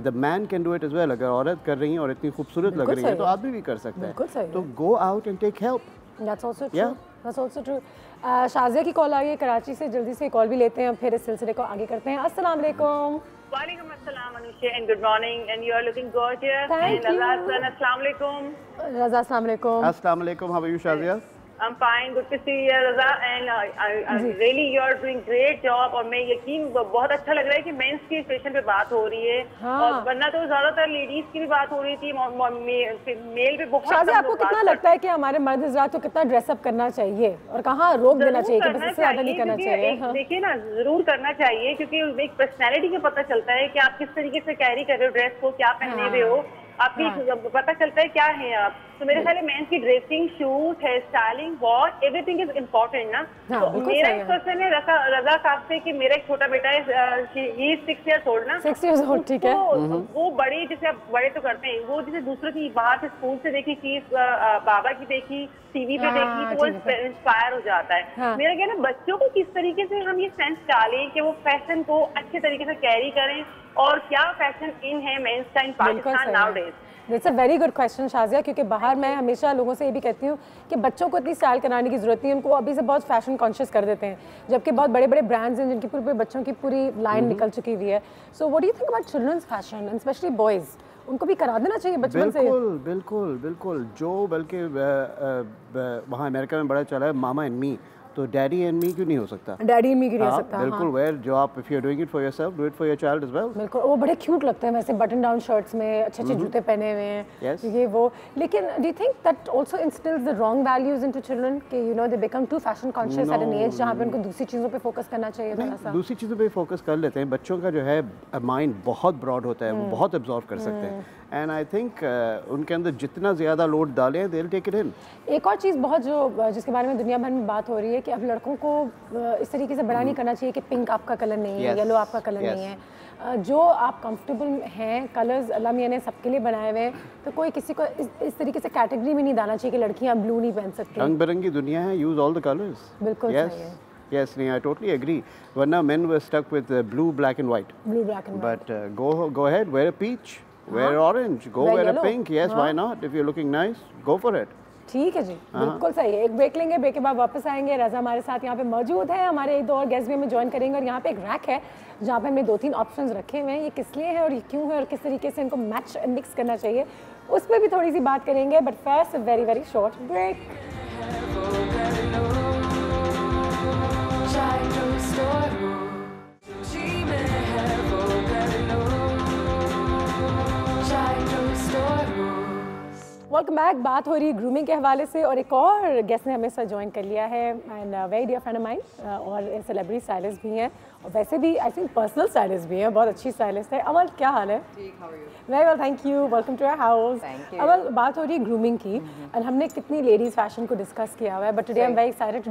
The man can do it as well. अगर औरत कर रही है और इतनी खूबसूरत लग रही है तो आदमी भी कर सकता है। तो go out and take help. That's also true. That's also true. Shazia की कॉल आ गई है कराची से, जल्दी से कॉल भी लेते हैं फिर इस सिलसिले को आगे करते हैं। अस्सलाम वालेकुम। Walaikum assalam, Anusha, and good morning, and you are looking gorgeous. Thank you. And assalamu alaikum. Raza, assalamu alaikum. Assalamu alaikum. How are you, Shazia? I'm fine, good to see you, Raza, and really you are doing great job. और मैं यकीन बहुत अच्छा लग रहा है कि mains की फैशन पे बात हो रही है। और वरना तो ज्यादातर लेडीज की भी बात हो रही थी, मेल पे बहुत। शाज़िया, आपको कितना लगता है कि हमारे मर्द हज़रात को कितना ड्रेसअप करना चाहिए और कहाँ रोक देना चाहिए कि बस इससे ज़्यादा नहीं करना चाहिए? देखिए ना, जरूर करना चाहिए क्योंकि एक पर्सनैलिटी का पता चलता है कि आप किस तरीके से कैरी कर रहे हो ड्रेस को, क्या पहने हुए हो, आपकी पता चलता है क्या है आप। तो मेरे ख्याल में मेंस की dressing, shoes, hair styling, watch, everything is important ना। तो मेरा एक क्वेश्चन है रजा साहब से कि मेरा एक छोटा बेटा है, 6 years old ना। 6 years old, ठीक है। वो बड़े, जैसे आप बड़े तो करते हैं, वो जैसे दूसरों की बाहर से स्कूल से देखी चीज, बाबा की देखी, टीवी पे देखी, तो वो इंस्पायर हो जाता है। मेरा कहना है बच्चों को किस तरीके से हम ये सेंस डालें कि वो फैशन को अच्छे तरीके से कैरी करें, और क्या फैशन इन है मेंस का in Pakistan nowadays? That's a very good question, Shazia, क्योंकि बाहर मैं हमेशा लोगों से ये भी कहती हूँ कि बच्चों को इतनी स्टाइल कराने की ज़रूरत नहीं है, उनको अभी से बहुत फैशन कॉन्शियस कर देते हैं, जबकि बहुत बड़े बड़े ब्रांड्स हैं जिनकी पूरे बच्चों की पूरी लाइन निकल चुकी हुई है। So what do you think about children's fashion and specially boys? उनको भी करा देना चाहिए बचपन से। बिल्कुल बिल्कुल बिल्कुल। जो बल्कि वहाँ अमेरिका में बड़ा चला है मामा एंड मी, तो डैडी एंड मी क्यों नहीं हो सकता? डैडी एंड मी क्यों नहीं हो सकता? बिल्कुल। वेयर जो आप, if you are doing it for yourself, do it for your child as well. बिल्कुल, वो बड़े क्यूट लगते हैं वैसे, बटन डाउन शर्ट्स में अच्छे अच्छे जूते पहने हुए हैं, ये वो। लेकिन do you think that also instils the wrong values into children कि you know they become too fashion conscious at an age जहाँ पे उनको दूसरी चीज़ों पे फोकस करना चाहिए? थोड़ा सा दूसरी चीज़ों पे फोकस कर लेते हैं। बच्चों का जो है माइंड बहुत ब्रॉड होता है, वो बहुत एब्जॉर्व कर सकते हैं, एंड आई थिंक उनके अंदर जितना ज़्यादा लोड डालें they will take it in. एक और चीज़ बहुत जो जिसके बारे में दुनिया भर में बात हो रही है कि अब लड़कों को इस तरीके से बड़ा नहीं करना चाहिए कि पिंक आपका कलर नहीं है, येलो आपका कलर नहीं है। जो आप कंफर्टेबल हैं, कलर्स अल्लाह मियां ने सबके लिए बनाए हुए हैं, तो कोई किसी को इस तरीके से कैटेगरी में नहीं डालना चाहिए कि लड़कियां ब्लू नहीं पहन सकती। रंग बिरंगी दुनिया है, यूज ऑल द कलर्स। बिल्कुल सही है। Yes, I totally agree. Varna men were stuck with blue, black and white. Blue, black and white. But go ahead, wear a peach, wear orange, wear a pink. Yes, why not? If you're looking nice, go for it. ठीक है जी, बिल्कुल सही है। एक break लेंगे, break के बाद वापस आएंगे। रज़ा हमारे साथ यहाँ पे मौजूद है, हमारे एक दो और गेस्ट भी हमें ज्वाइन करेंगे, और यहाँ पे एक रैक है जहाँ पे हमने 2-3 ऑप्शंस रखे हुए हैं। ये किस लिए है और ये क्यों है और किस तरीके से इनको मैच एंड मिक्स करना चाहिए, उस पर भी थोड़ी सी बात करेंगे, but first very very short break. Welcome back. बात हो रही है ग्रूमिंग के हवाले से और एक और गेस्ट ने हमें साथ ज्वाइन कर लिया है and very dear friend of mine और सेलिब्रिटी स्टाइलिस्ट भी हैं और वैसे भी आई थिंक पर्सनल स्टाइलिस्ट भी हैं, बहुत अच्छी स्टाइलिस्ट है। अमल क्या हाल है? ठीक, how are you? Very well thank you, welcome to our house. Amal बात हो रही है ग्रूमिंग की एंड हमने कितनी लेडीज फैशन को डिस्कस किया हुआ है, but today I am very excited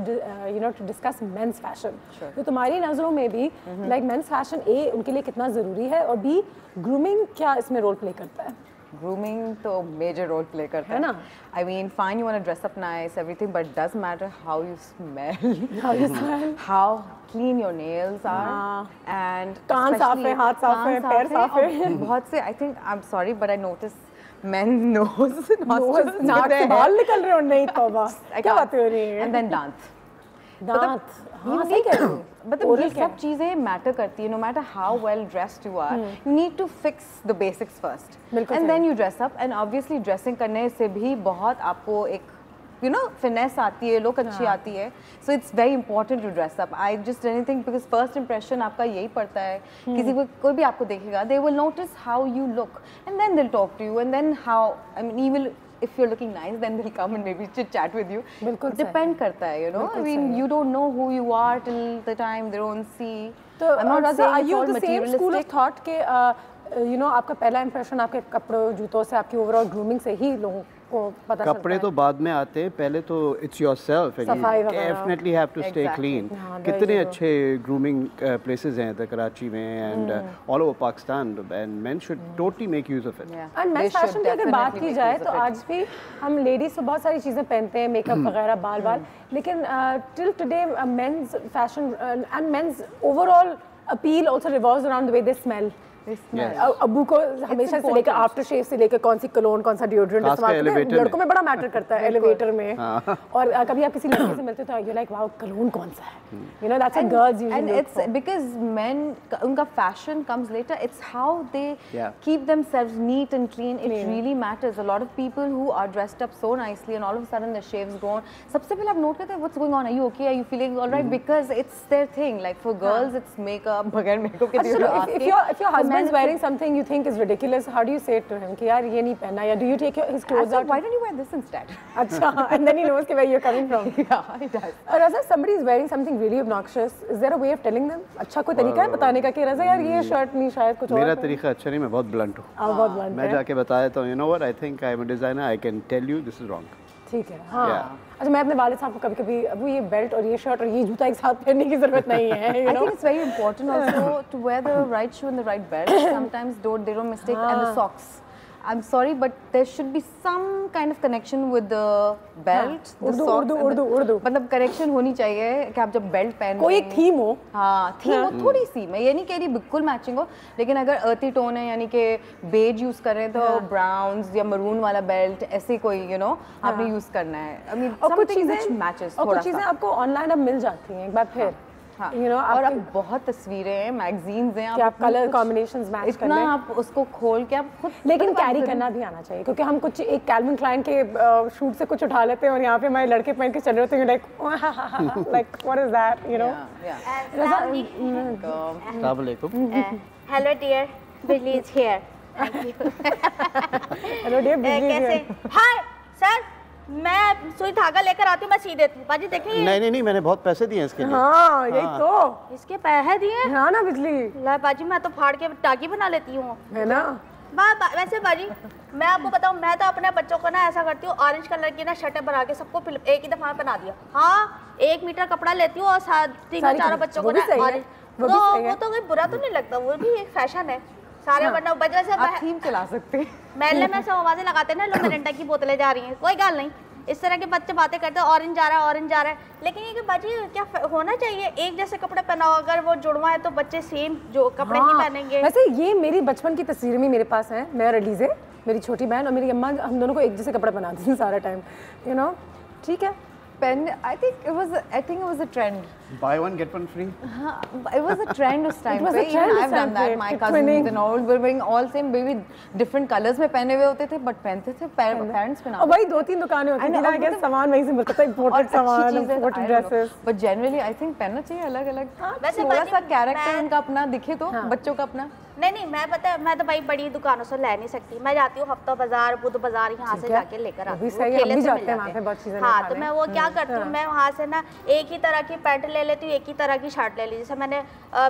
to discuss men's fashion. तो तुम्हारी नज़रों में भी लाइक मेंस फैशन ए उनके लिए कितना ज़रूरी है और बी ग्रूमिंग क्या इसमें रोल प्ले करता है? Grooming तो major role play करता है ना। I mean, fine, you want to dress up nice, everything, but it does matter how you smell. How you smell. How clean your nails are. And कान साफ है, हाथ साफ है, पैर साफ है। बहुत से I think I'm sorry, but I notice men's nose, नाक से बाल निकल रहे हो नहीं तौबा। क्या बात हो रही है? And then दांत। हाँ सही कह रही हूँ। मतलब ये सब चीज़ें मैटर करती है, no matter how well dressed you are, you need to fix the basics first and then you dress up. And obviously dressing करने से भी बहुत आपको एक यू नो फिनेस आती है, लुक अच्छी आती है। So it's very important to dress up. I just anything because first impression आपका यही पड़ता है। किसी को कोई भी आपको देखेगा, they will notice how you look and then they will talk to you and then how I mean you will if you're looking nice then they'll come and maybe chit chat with you. बिल्कुल depend करता है, you know. I mean you don't know who you are till the time they don't see. तो I'm not saying it's all materialistic. School of thought के you know आपका पहला impression आपके कपड़ों जूतों से आपकी ओवरऑल ग्रूमिंग से ही लोगों को पता चलता है। कपड़े तो बाद में आते हैं, पहले तो it's yourself and you definitely have to stay clean. कितने अच्छे ग्रूमिंग प्लेसेस हैं इधर कराची में and all over Pakistan and men should totally make use of it. And men's fashion की अगर बात की जाए तो आज भी हम लेडीज तो बहुत सारी चीज़ें पहनते हैं, मेकअप वगैरह, बाल लेकिन till today men's fashion and men's overall appeal also revolves around the way they smell. अब्बू को हमेशा से लेकर आफ्टर शेव से लेकर कौन सी कलोन, कौन सा डिओड्रेंट इस्तेमाल करते हैं, लड़कों में बड़ा मैटर करता है एलिवेटर में। और कभी आप किसी लड़के से मिलते हो तो यू लाइक वाओ कलोन कौन सा है, you know that's a girls usually. And it's because men उनका fashion comes later, it's how they keep themselves neat and clean, it really matters. A lot of people who are dressed up so nicely and all of a sudden the shaves grown, सबसे पहले आप note करते हैं what's going on, are you okay, are you feeling alright, because it's their thing. Like for girls it's makeup, बगैर makeup के if your husband is wearing something you think is ridiculous, how do you say it to him कि यार ये नहीं पहनना, या do you take his clothes out? Why don't you wear this instead? अच्छा, and then he knows where you're coming from. Yeah, he does. और अगर somebody is wearing something really obnoxious, is there a way of telling them? अच्छा कोई तरीका है बताने का कि रज़ा यार ये शर्ट नहीं, शायद कुछ और। मेरा तरीका अच्छा नहीं, मैं बहुत blunt हूँ। बहुत blunt है। मैं जाके बता देता हूँ, you know what, I think I am a designer, I can tell you this is wrong. ठीक है, हाँ। अच्छा मैं अपने वालिद साहब को कभी-कभी अब ये बेल्ट और ये शर्ट और ये जूता एक साथ पहनने की जरूरत नहीं है, you know? I think it's very important also to wear the right shoe and the right belt. Sometimes they don't mistake and the socks. I'm sorry, but there should be some kind of connection with the belt, the socks. Urdu मतलब connection होनी चाहिए कि आप जब belt पहन कोई एक theme हो। हाँ, थीम हो थोड़ी सी। मैं ये नहीं कह रही बिल्कुल मैचिंग हो, लेकिन अगर अर्थी टोन है यानी कि बेज यूज कर रहे हैं तो ब्राउन्स या मरून वाला बेल्ट ऐसे कोई यू नो आपने यूज करना है। I mean something which matches थोड़ा सा। और कुछ चीजें आपको ऑनलाइन अब मिल जाती हैं एक बार फिर। हाँ, you know, और अब बहुत तस्वीरें हैं, मैगजीन्स हैं, आप कलर कॉम्बिनेशंस मैच कर लें, इतना आप उसको खोल के आप खुद, लेकिन कैरी करना भी आना चाहिए क्योंकि हम कुछ एक कैल्विन क्लाइन के शूट से कुछ उठा लेते हैं और यहाँ पे हमारे लड़के पहन के चल रहे होते हैं like what is that, you know. अस्सलाम वालेकुम। Hello dear, Bijli is here. Thank you. Hello dear, Bijli is here. Hi sir, मैं सुई धागा लेकर आती हूँ, मैं सी देती हूँ। बाजी देखिए। नहीं मैंने बहुत पैसे दिए इसके लिए। हाँ यही तो, इसके पैसे दिए। हाँ ना बिजली। ला बाजी मैं तो फाड़ के टाकी बना लेती हूँ, है ना। वैसे बाजी मैं आपको बताऊँ, मैं तो अपने बच्चों को ना ऐसा करती हूँ, ऑरेंज कलर की ना शर्टें बना के सबको एक ही दफा बना दिया। हाँ 1 मीटर कपड़ा लेती हूँ और 3-4 बच्चों को ना ऑरेंज, तो वो तो कोई बुरा तो नहीं लगता, वो भी एक फैशन है। सारे वरना वजह से आप थीम चला सकते हैं। महल्ले में सब आवाजें लगाते हैं ना, लो मिरिंडा की बोतलें जा रही हैं, कोई गाल नहीं, इस तरह के बच्चे बातें करते हैं, ऑरेंज जा रहा है, ऑरेंज जा रहा है। लेकिन ये कि बाजी क्या होना चाहिए, एक जैसे कपड़े पहनाओ, अगर वो जुड़वा है तो बच्चे सेम जो कपड़े ही पहनेंगे। वैसे ये मेरी बचपन की तस्वीर में मेरे पास है, मैं और अलीज़े, मेरी छोटी बहन और मेरी अम्मा, हम दोनों को एक जैसे कपड़े पहनाती थी सारा टाइम, यू नो। ठीक है, I think it was a trend. Buy one get one free. It was a trend उस time पे. trend I've done that. My cousins and all were wearing all same, maybe different colors में पहने हुए होते थे, but पहनते थे parents पे ना. और वही 2-3 दुकानें होती थी ना, I guess सामान वहीं से मिलता था, imported सामान, imported dresses. But generally I think पहनना चाहिए अलग-अलग. वैसे थोड़ा सा character इनका अपना दिखे तो बच्चों का अपना. नहीं मैं पता है, मैं तो भाई बड़ी दुकानों से ले नहीं सकती. मैं जाती हूँ हफ्ता बाजार, बुध बाजार, यहाँ से जाके लेकर आती हूँ. हम भी जाते हैं वहाँ पे बहुत चीजें. हाँ, तो मैं वो क्या करती हूँ, मैं वहाँ से ना एक ही तरह की पैंट ले लेती हूँ, एक ही तरह की शर्ट ले ली. जैसे मैंने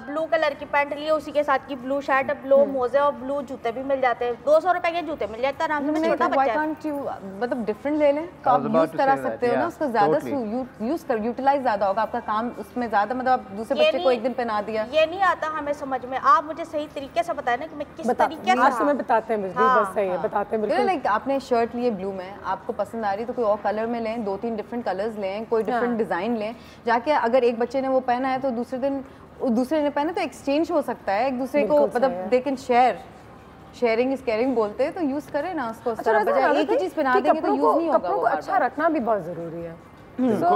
ब्लू कलर की पैंट ली है, उसी के साथ की ब्लू शर्ट, ब्लू मोजे और ब्लू जूते भी मिल जाते हैं. 200 रुपए के जूते मिल जाते हैं आराम से. छोटा बच्चा है, मतलब डिफरेंट ले लें तो आप यूज करा सकते हो ना उसको. ज्यादा यूज कर, यूटिलाइज ज्यादा होगा आपका काम उसमें ज्यादा. मतलब आप दूसरे बच्चे को एक दिन पहना दिया, ये नहीं आता हमें समझ में. आप मुझे सही तरीके से बताएं ना कि मैं किस तरीके से. आज तुम्हें बताते हैं बिल्कुल, बस सही है, बताते हैं बिल्कुल. लाइक आपने शर्ट लिए ब्लू में, आपको पसंद आ रही तो कोई और कलर में लें, 2-3 डिफरेंट कलर्स लें, कोई डिफरेंट डिजाइन लें. जाके अगर एक बच्चे ने वो पहना है तो दूसरे दिन दूसरे ने पहना, तो एक्सचेंज हो सकता है एक दूसरे को. मतलब they can sharing is caring बोलते हैं, तो यूज करें ना उसको. बजाय एक ही चीज पहना देंगे तो यूज नहीं होगा. कपड़ों को अच्छा रखना भी बहुत जरूरी है. So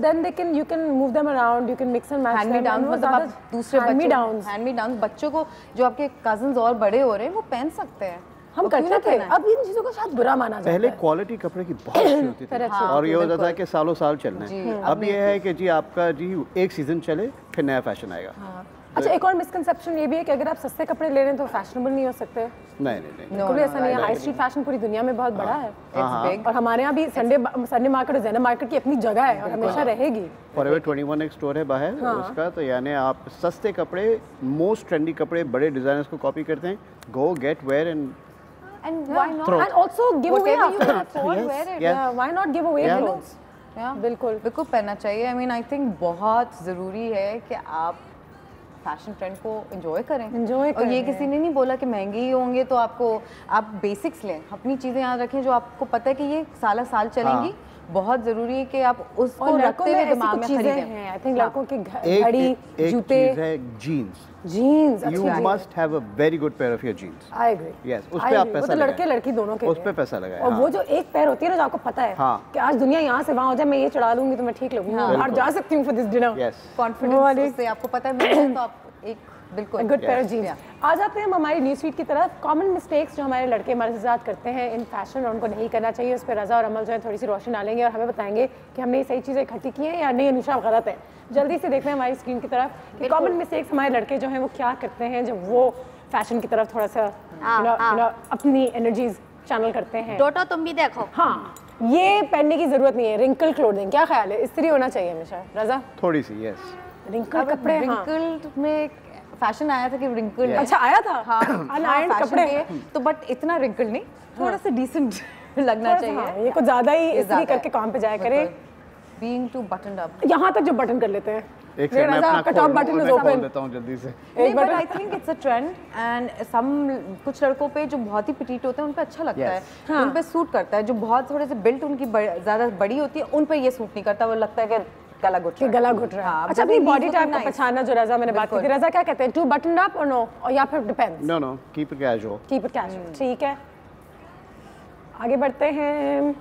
then you can move them around, you can mix and match. Hand me downs, मतलब आप दूसरे बच्चों, hand me downs बच्चों को जो आपके cousins और बड़े हो रहे हैं वो पहन सकते हैं. हम करते थे, अब इन चीजों को शायद बुरा माना जाता है. पहले क्वालिटी कपड़े की बहुत अच्छी होती थी और ये होता था कि सालों साल चलना है. अब ये है कि जी आपका जी एक सीजन चले फिर नया फैशन आएगा. अच्छा, एक और मिसकंसेप्शन ये भी है कि अगर आप सस्ते कपड़े ले रहे हैं तो फैशनेबल नहीं हो सकते. नहीं बिल्कुल ऐसा नहीं है. हाई स्ट्रीट फैशन पूरी दुनिया में बहुत बड़ा है और हमारे यहाँ भी संडे मार्केट और ज़ेना मार्केट की अपनी जगह है और हमेशा रहेगी. फॉरएवर 21 एक स्टोर है बाहर उसका. तो यानी आप सस्ते कपड़े, मोस्ट ट्रेंडी कपड़े, बड़े डिजाइनर्स को कॉपी करते हैं. Go get wear and why not? And also give away after that. Wear it. Yeah, why not give away clothes? बिल्कुल पहनना चाहिए. I mean I think बहुत ज़रूरी है कि आप फैशन ट्रेंड को एंजॉय करें. और ये किसी ने नहीं बोला कि महंगे ही होंगे तो आपको, आप बेसिक्स लें, अपनी चीज़ें याद रखें जो आपको पता है कि ये साल चलेंगी. बहुत जरूरी है कि आप उसको रखते हुए दिमाग में खरीदें. आई थिंक लड़कों के घड़ी, जूते, jeans. You must have a very good pair of your jeans. I agree. Yes, उस पे आप पैसा लगाएं. लड़के लड़की दोनों के. उस पे पैसा लगाएं. और वो जो एक पैर होती है ना जो आपको पता है कि आज दुनिया यहाँ से वहाँ हो जाए, मैं ये चढ़ा लूंगी तो मैं ठीक लगूंगी, बाहर जा सकती हूँ for this dinner. कॉन्फिडेंस से आपको पता है तो आप एक बिल्कुल गुड पेयर ऑफ जीन्स. आ जाते हैं हम हमारी न्यूज़ फीड की तरफ. कॉमन मिस्टेक्स जो हमारे लड़के हमारे साथ करते हैं इन फैशन और उनको नहीं करना चाहिए, उस पर रज़ा और अमल जो है थोड़ी सी रोशनी डालेंगे और हमें बताएंगे कि हमने ये सही चीज़ें इकट्ठी की हैं या नहीं अनुषा गलत है. जल्दी से देखते हैं हमारी स्क्रीन की तरफ कि कॉमन मिस्टेक्स हमारे लड़के जो हैं वो क्या करते हैं जब वो फैशन की तरफ थोड़ा सा अपनी एनर्जीज चैनल करते हैं. टोटो तुम भी देखो. हाँ, ये पहनने की जरूरत नहीं है. रिंकल क्लोथिंग क्या ख्याल है, इस्त्री होना चाहिए हमेशा? रज़ा थोड़ी सी. यस, रिंकल कपड़े. रिंकल में फैशन आया था कि रिंकल. अच्छा आया था. अनआयरन कपड़े तो बट इतना रिंकल नहीं, थोड़ा सा डिसेंट लगना चाहिए. ये कुछ ज्यादा ही इस्त्री करके काम पे जाया करे. Being too buttoned up. यहाँ तक जो बटन कर लेते हैं. एक से मैं अपना टॉप बटन में ओपन देता हूँ जल्दी से. But I think it's a trend and some कुछ लड़कों पे जो बहुत ही petite होते हैं उन पे अच्छा लगता है, उन पे सूट करता है. जो बहुत थोड़े से बिल्ट उनकी ज़्यादा बड़ी होती है उन पे ये सूट नहीं करता. वो लगता है कि गला घुट रहा है. अच्छा, अपनी बॉडी टाइप को पहचानना जो रज़ा मैंने बात की थी. रज़ा क्या कहते हैं, टू बटन अप और नो, और या फिर depends? No, keep it casual. Keep it casual. ठीक है, आगे बढ़ते हैं.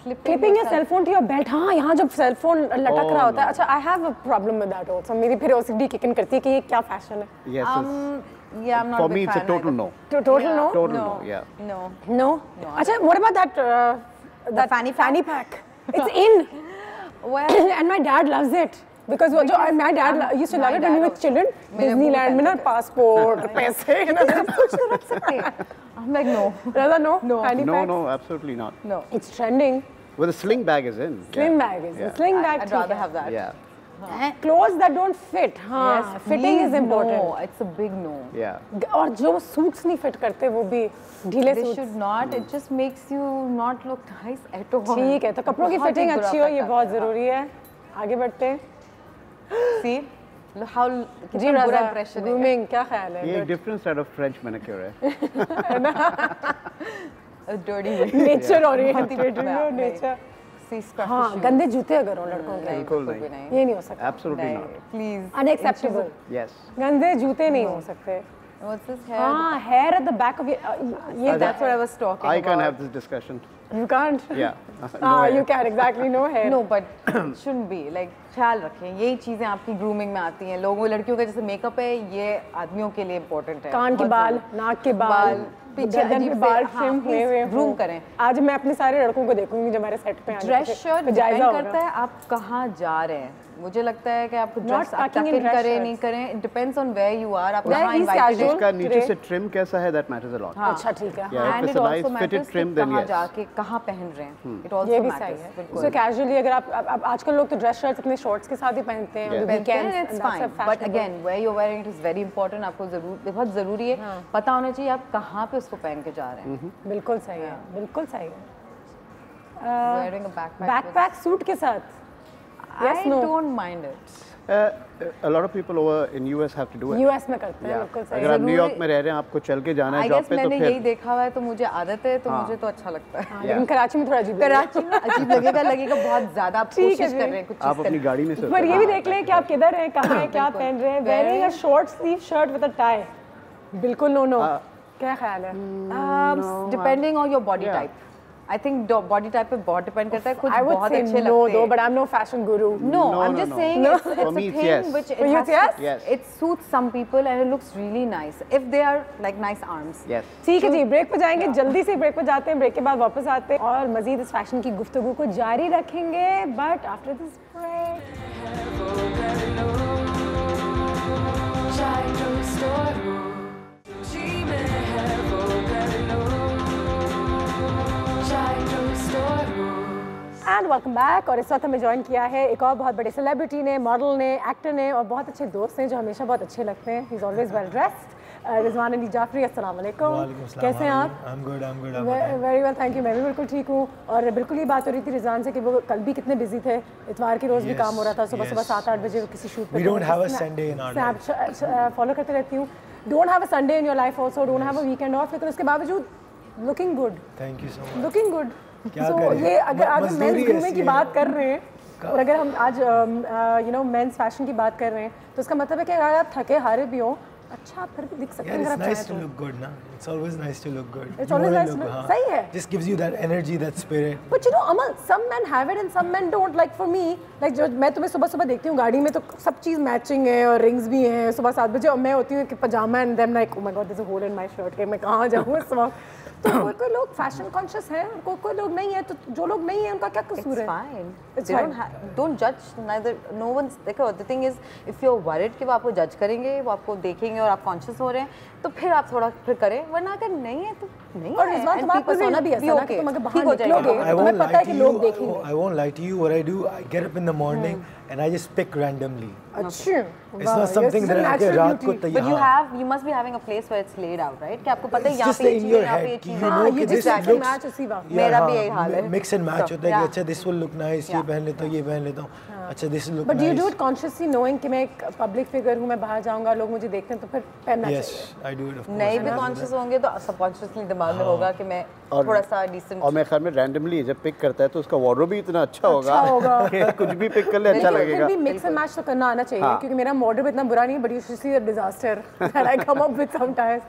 Clipping your cell phone to your belt. हाँ, यहाँ जब सेल फोन लटक रहा होता है. अच्छा, I have a problem with that also. मेरी फिर ओसीडी किक इन करती है कि ये क्या फैशन है. Yes, yeah, I'm not for me it's a total no. Total no. Total no. Yeah. No. अच्छा, what about that fanny pack? It's in. Well, and my dad loves it. Because my dad used to love it when we were children. Disneyland में ना passport, पैसे, कुछ तो रख सकते हैं. I'm like no. Rather no. Fanny pack. No, absolutely not. No. It's trending. Well, the sling bag is in. Sling bag is in. Sling bag. I'd rather have that. Yeah. Clothes that don't fit. हाँ, fitting is important. No, it's a big no. Yeah. और जो suits नहीं fit करते वो भी ढीले suits. They should not. It just makes you not look nice at all. ठीक है, तो कपड़ों की fitting अच्छी हो ये बहुत ज़रूरी है. आगे बढ़ते हैं. See, how कितना बुरा impression है. Grooming क्या ख्याल है? ये different set of French manicure है. A dirty nature oriented nature. हाँ, गंदे जूते अगर हो लड़कों के, बिल्कुल नहीं. ये नहीं हो सकता. Absolutely not. Please. Unacceptable. Yes. गंदे जूते नहीं हो सकते. What's this hair? हाँ, hair at the back of your ये That's what I was talking about. I can't have this discussion. You can't. Yeah. You can exactly no hair. No, but shouldn't be. Like ख्याल रखें, यही चीजें आपकी grooming में आती हैं. लोगों लड़कियों का जैसे मेकअप है, ये आदमियों के लिए इम्पोर्टेंट है. कान के बाल, नाक के बाल, पीछे गर्दन के बाल ट्रिम हुए हुए ग्रूम करें. आज मैं अपने सारे लड़कों को देखूंगी जो हमारे सेट पे आए. ड्रेस शर्ट डिपेंड करता है आप कहाँ जा रहे हैं. मुझे लगता है कि आपको ड्रेस टक इन करें नहीं करें, it depends on where you are. आप कहाँ इनवाइटेड हैं. इसका नीचे से ट्रिम कैसा है, दैट मैटर्स अ लॉट. अच्छा ठीक है. एंड इट आल्सो मैटर्स कहाँ जाके कहाँ पहन रहे हैं. It also matters. So casually अगर आप आजकल लोग तो ड्रेस शर्ट्स अपने शॉर्ट्स के साथ ही पहनते हैं weekends. It's fine, but again where you are wearing it is very important. आपको बहुत जरूरी है पता होना चाहिए आप कहाँ पे उसको पहन के जा रहे हैं. बिल्कुल सही है, बिल्कुल सही है. वेयरिंग अ बैकपैक सूट के साथ. Yes, I don't mind it. A lot of people over in US have to do it. US में करते हैं, बिल्कुल सही. अगर आप न्यूयॉर्क में रह रहे हैं, आपको चल के जाना है जॉब पे, तो फिर मैंने यही देखा हुआ है, तो मुझे आदत है, तो मुझे तो अच्छा लगता है. लेकिन कराची में थोड़ा अजीब. कराची में अजीब लगेगा बहुत ज़्यादा. आप कोशिश कर रहे हैं कुछ आप अपनी गाड़ी में से. पर ये भी देख लें कि आप किधर हैं, कहाँ हैं, क्या पहन रहे हैं. Wearing a short sleeve shirt with a tie, बिल्कुल नो. क्या ख्याल है? Depending on your body type. I think body type पे बहुत depend करता है. कुछ बहुत अच्छे लगते हैं. No, though, but I'm no fashion guru. No, I'm just saying it's a thing which it has. It suits some people and it looks really nice if they are like nice arms. Yes. ठीक है जी, break पे जाएंगे. जल्दी से break पे जाते हैं. Break के बाद वापस आते हैं और मजीद इस फैशन की गुफ्तगू को जारी रखेंगे. But after this break. And welcome back. और इस वक्त हमें ज्वाइन किया है एक और बहुत बड़े सेलिब्रिटी ने, मॉडल ने, एक्टर ने और बहुत अच्छे दोस्त हैं जो हमेशा बहुत अच्छे लगते हैं. He is always well dressed. Rizwan Ali Jafri, अस्सलाम वालेकुम. कैसे हैं आप? I'm good. Very well, thank you. मैं भी बिल्कुल ठीक हूँ. और बिल्कुल ही बात हो रही थी रिजवान से कि वो कल भी कितने बिजी थे. इतवार के रोज़ भी काम हो रहा था. सुबह 7-8 बजे किसी शूट पे. We don't have a Sunday in our life. Follow करते रहती हूँ. Don't have a Sunday in your life also. Don't have a weekend of. लेकिन उसके बावजूद looking good. Thank you so much. Looking good. क्या so, करें? ये अगर आज मेंस ग्रूमिंग की बात कर रहे हैं और अगर हम आज मेंस फैशन की बात कर रहे हैं तो इसका मतलब है कि अगर आप थके हारे भी हो, अच्छा आप फिर भी दिख सकते हैं. It's nice to look good, na? It's always nice to look good. It's always nice to look. सही है. Just gives you that energy, that spirit. But you know, Amal, some men have it and some men don't. Like for me, like जो मैं तुम्हें सुबह देखती हूँ गाड़ी में तो सब चीज़ मैचिंग है और रिंग्स भी हैं. सुबह 7 बजे और मैं होती हूँ कि पजामा and then like oh my god, there's a hole in my shirt. कि मैं कहाँ जाऊँ इस वक्त. तो कोई लोग फैशन कॉन्शियस हैं और कोई लोग नहीं है. तो जो लोग नहीं है उनका क्या कसूर है? It's fine. Don't judge neither. No one's. देखो, the thing is, if you're worried कि वो आपको जज करेंगे, वो आपको देखेंगे और आप कॉन्शियस हो रहे हैं, तो फिर आप थोड़ा फिर करें. वरना अगर नहीं है तो नहीं है. और रिजवान तुम्हारा पर्सोना भी ऐसा ना कि तुम अगर बाहर निकलोगे तुम्हें पता है कि लोग देखेंगे. I won't lie to you. What I do, I get up in the morning and I just pick randomly. अच्छा. It's not something that I रात को तैयार. But you must be having a place where it's laid out, right? कि आपको पता है यहाँ just पे in your head. You know कि this looks. मेरा भी यही हाल है. Mix and match होता है कि अच्छा this will look nice. ये पहन लेता हूँ, ये पहन लेता हूँ. अच्छा this will look nice. But do you do it consciously knowing कि मैं एक public figure हूँ, मैं बाहर जाऊँगा, लोग मुझे देखते हैं तो फिर पहनना चाहिए? Yes, I do it of course. नहीं भी conscious होंगे तो subconsciously दिमाग में होगा कि मैं थोड़ा सा decent. और मैं ख्याल में randomly जब पिक करता है तो उसका wardrobe भी इतना अच्छा होगा कि कुछ भी पिक कर ले अच्छा लगेगा. फिर भी mix and match तो करना आना चाहिए क्योंकि मेरा wardrobe इतना बुरा नहीं है, but usually a disaster that I come up with sometimes.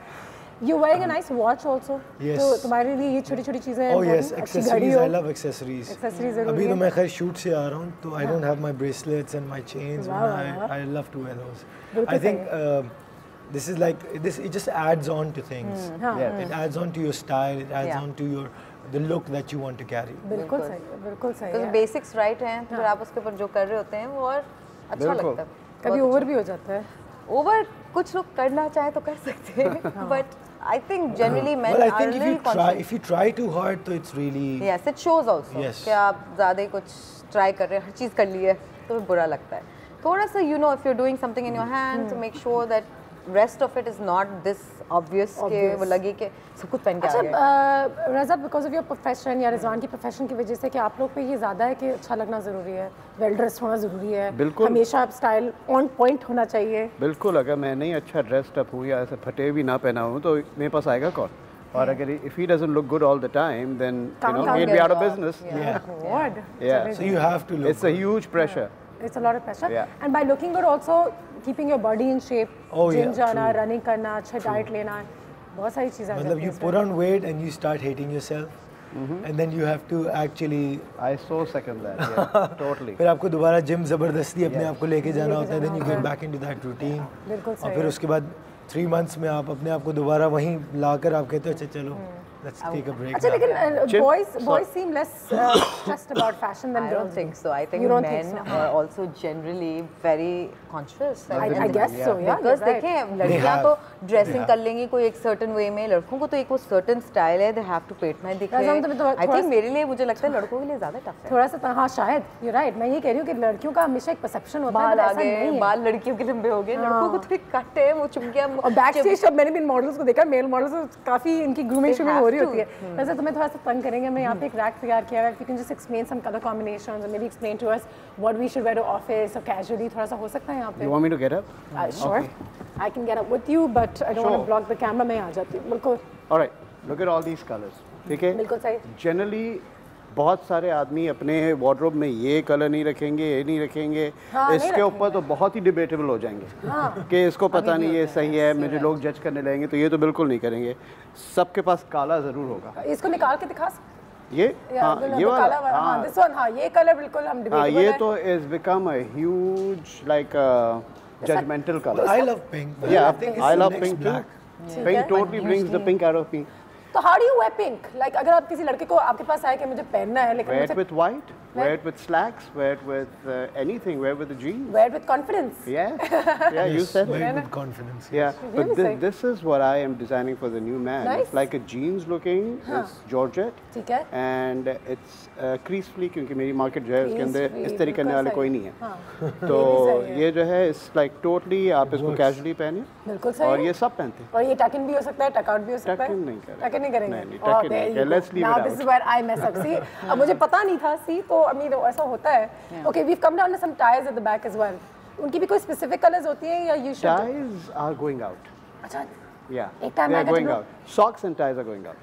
You wearing a nice watch also? Yes. तो तुम्हारे लिए ये छोटी-छोटी चीजें. Oh yes, accessories. I love accessories. Accessories ज़रूरी है. अभी तो मैं खैर shoot से आ रहा हूँ तो I don't have my bracelets and my chains. I love to wear those. I think this is like this. It just adds on to things. It adds on to your style. It adds on to your the look that you want to carry. बिल्कुल सही है, बिल्कुल सही है. तो basics right हैं, फिर आप उसके ऊपर जो कर रहे होते हैं वो और अच्छा लगता है. कभी ओवर भी हो जाता है. ओवर कुछ लोग करना चाहे तो कर सकते हैं, but I think generally men well, I are think really conscious. if you try too hard, तो it's really. Yes, it shows also. Yes. कि आप ज़्यादा ही कुछ try कर रहे हैं, हर चीज़ कर ली है, तो फिर बुरा लगता है. थोड़ा सा you know if you're doing something in your hand, to make sure that rest of it is not this obvious कि वो लगे कि सब कुछ पहन के आ गए. अच्छा रज़ा, because of your profession या रिजवान की प्रोफेशन की वजह से कि आप लोग पे ये ज़्यादा है कि अच्छा लगना ज़रूरी है, वेल ड्रेस्ड होना ज़रूरी है, हमेशा स्टाइल ऑन पॉइंट होना चाहिए. बिल्कुल. अगर मैं नहीं अच्छा ड्रेस्ड अप हूँ या ऐसे फटे भी ना पहना हूँ तो मेरे पास आएगा कौन? और अगर if he doesn't look good all the time, then you know he'll be out of business. Yeah. So you have to look. It's a huge pressure. It's a lot of pressure. Yeah. And by looking good also keeping your body in shape. Oh, Gym yeah, जाना, true. running करना, अच्छा diet लेना, बहुत सारी चीज़ें. मतलब you put on weight and you start hating yourself. And then you have to actually. I so second that. Yeah, totally. फिर आपको दोबारा जिम ज़बरदस्ती अपने आप को लेके जाना होता है. Then you get back into that routine. बिल्कुल और फिर उसके बाद 3 months में आप अपने आप को दोबारा वहीं लाकर आप कहते हो अच्छा चलो let's take a break. अच्छा लेकिन Chip, boys seem less stressed about fashion than I girls. don't think so. I think You don't men think so? are also generally very conscious. I guess so. Yeah. Because you're right. देखें लड़कियाँ तो dressing कर लेंगी कोई एक certain way में, लड़कों को तो एक वो सर्टन स्टाइल है, दे हैव टू पेट में दिखे. वैसे हम तो आई थिंक मेरे लिए मुझे लगता है लड़कों के लिए ज़्यादा टफ है. थोड़ा सा हाँ शायद you're right. मैं ये कह रही हूँ कि लड़कियों का हमेशा एक परसेप्शन होता है बाल but आ ऐसा नहीं गए, है. बाल लड़कियों के लंबे हो गए, लड़कों को तो एक कट है, वो चुप गया. और बैक स्टेज जब मैंने भी मॉडल्स को देखा, मेल मॉडल्स काफी इनकी ग्रूमिंग शुरू हो रही होती है. वैसे तुम्हें थोड़ा सा तंग करेंगे. मैं यहाँ पे एक रैक तैयार किया है. If you can just explain some color combinations and maybe explain to us what we should wear to office or casually, थोड़ा सा हो सकता है यहाँ पे. You want me to get up? Sure. I can get up with you, but I don't want to block the camera. मैं आ जाती हूँ. बिल्कुल. All right. Look at all these colors. ठीक है? बिल्कुल सही. Generally बहुत सारे आदमी अपने वार्डरोब में ये कलर नहीं रखेंगे, ये नहीं रखेंगे. इसके ऊपर तो बहुत ही डिबेटेबल हो जाएंगे कि इसको पता नहीं ये सही है, मुझे लोग जज करने लगेंगे. तो ये तो बिल्कुल नहीं करेंगे. सबके पास काला ज़रूर होगा. इसको निकाल के दिखा सकते. ये हाँ ये वाला हाँ this one हाँ ये कलर बिल्कुल हम हाँ डिबेटेबल ये तो is become a huge like judgmental color. I love pink. Yeah, I think I it's love the next pink too. black. Pink totally brings the pink out of me. तो how do you wear pink? Like अगर आप किसी लड़के को आपके पास आए कि मुझे पहनना है लेकिन Wear it मुझे with white, wear it with slacks, wear it with anything, wear it with the jeans. wear it with confidence. Yeah, yeah, you said Wear it. it with confidence. Yeah, but Really say. this is what I am designing for the new man. Nice. It's like a jeans looking, it's Georgette, ठीक है. and it's crease free क्योंकि मेरी market जो है उसके Crease अंदर free, इस तरह करने वाले बिल्कुल कोई सही. नहीं है. हाँ. तो सही है. ये जो है इट्स लाइक टोटली आप इसको कैजुअली पहने बिल्कुल सही. और ये सब पहनते हैं. और ये टक इन भी हो सकता है, टक आउट भी हो सकता है. Tuck in नहीं करेंगे. टक इन नहीं करेंगे. नहीं, tuck in नहीं करेंगे. Let's leave Now it this out. is where I mess up. See, अब मुझे पता नहीं था. See, तो I mean ऐसा होता है. Okay, we've come down to some ties at the back as well. उनकी भी कोई specific colors होती हैं या you should? Ties are going out. अच्छा. Yeah, एक time they are आएगा going जब out. Socks and ties are going out.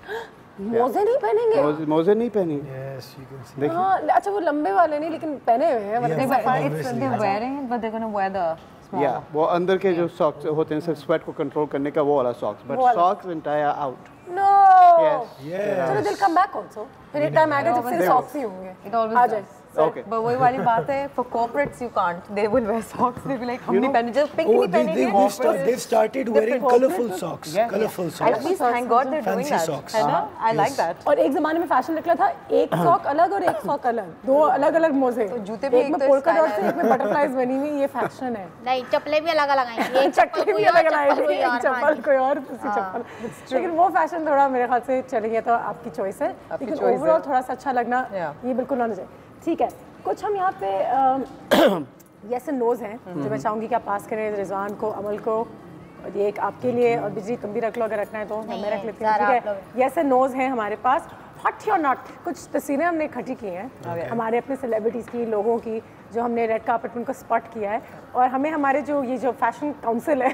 मोजे नहीं पहनेंगे. मोजे नहीं पहनेंगे. Yes, you can see. देखिए. हाँ अच्छा वो लंबे वाले नहीं लेकिन पहने हुए हैं. Yeah. मतलब It's they're wearing it, but they're gonna wear the small. Yeah, वो अंदर के जो socks होते हैं सिर्फ sweat को control करने का वो वाला socks. But वो वाला. socks and tie are out. No. Yes. चलो they'll come back also. फिर एक टाइम आएगा जब सिर्फ socks ही होंगे. It always uh does. जाए. Okay. But वही वाली बात है, for corporates you can't. They will wear socks. They will like हम नहीं पहने, just pink Oh, नहीं पहनेंगे. they've started wearing colorful socks. Colorful At socks. least thank God they're doing Fancy that. socks. है ना? I like that. और एक ज़माने में फैशन निकला था एक सॉक अलग और एक सॉक अलग. दो अलग-अलग मोजे. तो जूते भी एक एक में तो पोल्का style डॉट से है. एक में बटरफ्लाइज बनी हुई. ये फैशन है. नहीं चप्पलें भी अलग अलग आएंगी. एक चप्पल चक्कर कोई भी और अलग चप्पल आएगी. कोई एक और. हाँ चप्पल जी. कोई और दूसरी चप्पल. लेकिन वो फैशन थोड़ा मेरे ख्याल से चल गया. तो आपकी चॉइस है. लेकिन choice है. ओवरऑल थोड़ा सा अच्छा लगना Yeah. ये बिल्कुल होना चाहिए. ठीक है. कुछ हम यहाँ पे येस एंड नोज हैं जो मैं चाहूँगी कि आप पास करें रिजवान को, अमल को. और ये एक आपके लिए और बिजली तुम भी रख लो अगर रखना है तो. मैं रख लेती हूँ. सारा ठीक है. येस एंड नोज हैं हमारे पास. हॉट या नॉट कुछ तस्वीरें हमने इकट्ठी की हैं हमारे अपने सेलिब्रिटीज़ की, लोगों की जो हमने रेड कार्पेट पर उनको स्पॉट किया है. और हमें हमारे जो ये जो फैशन काउंसिल है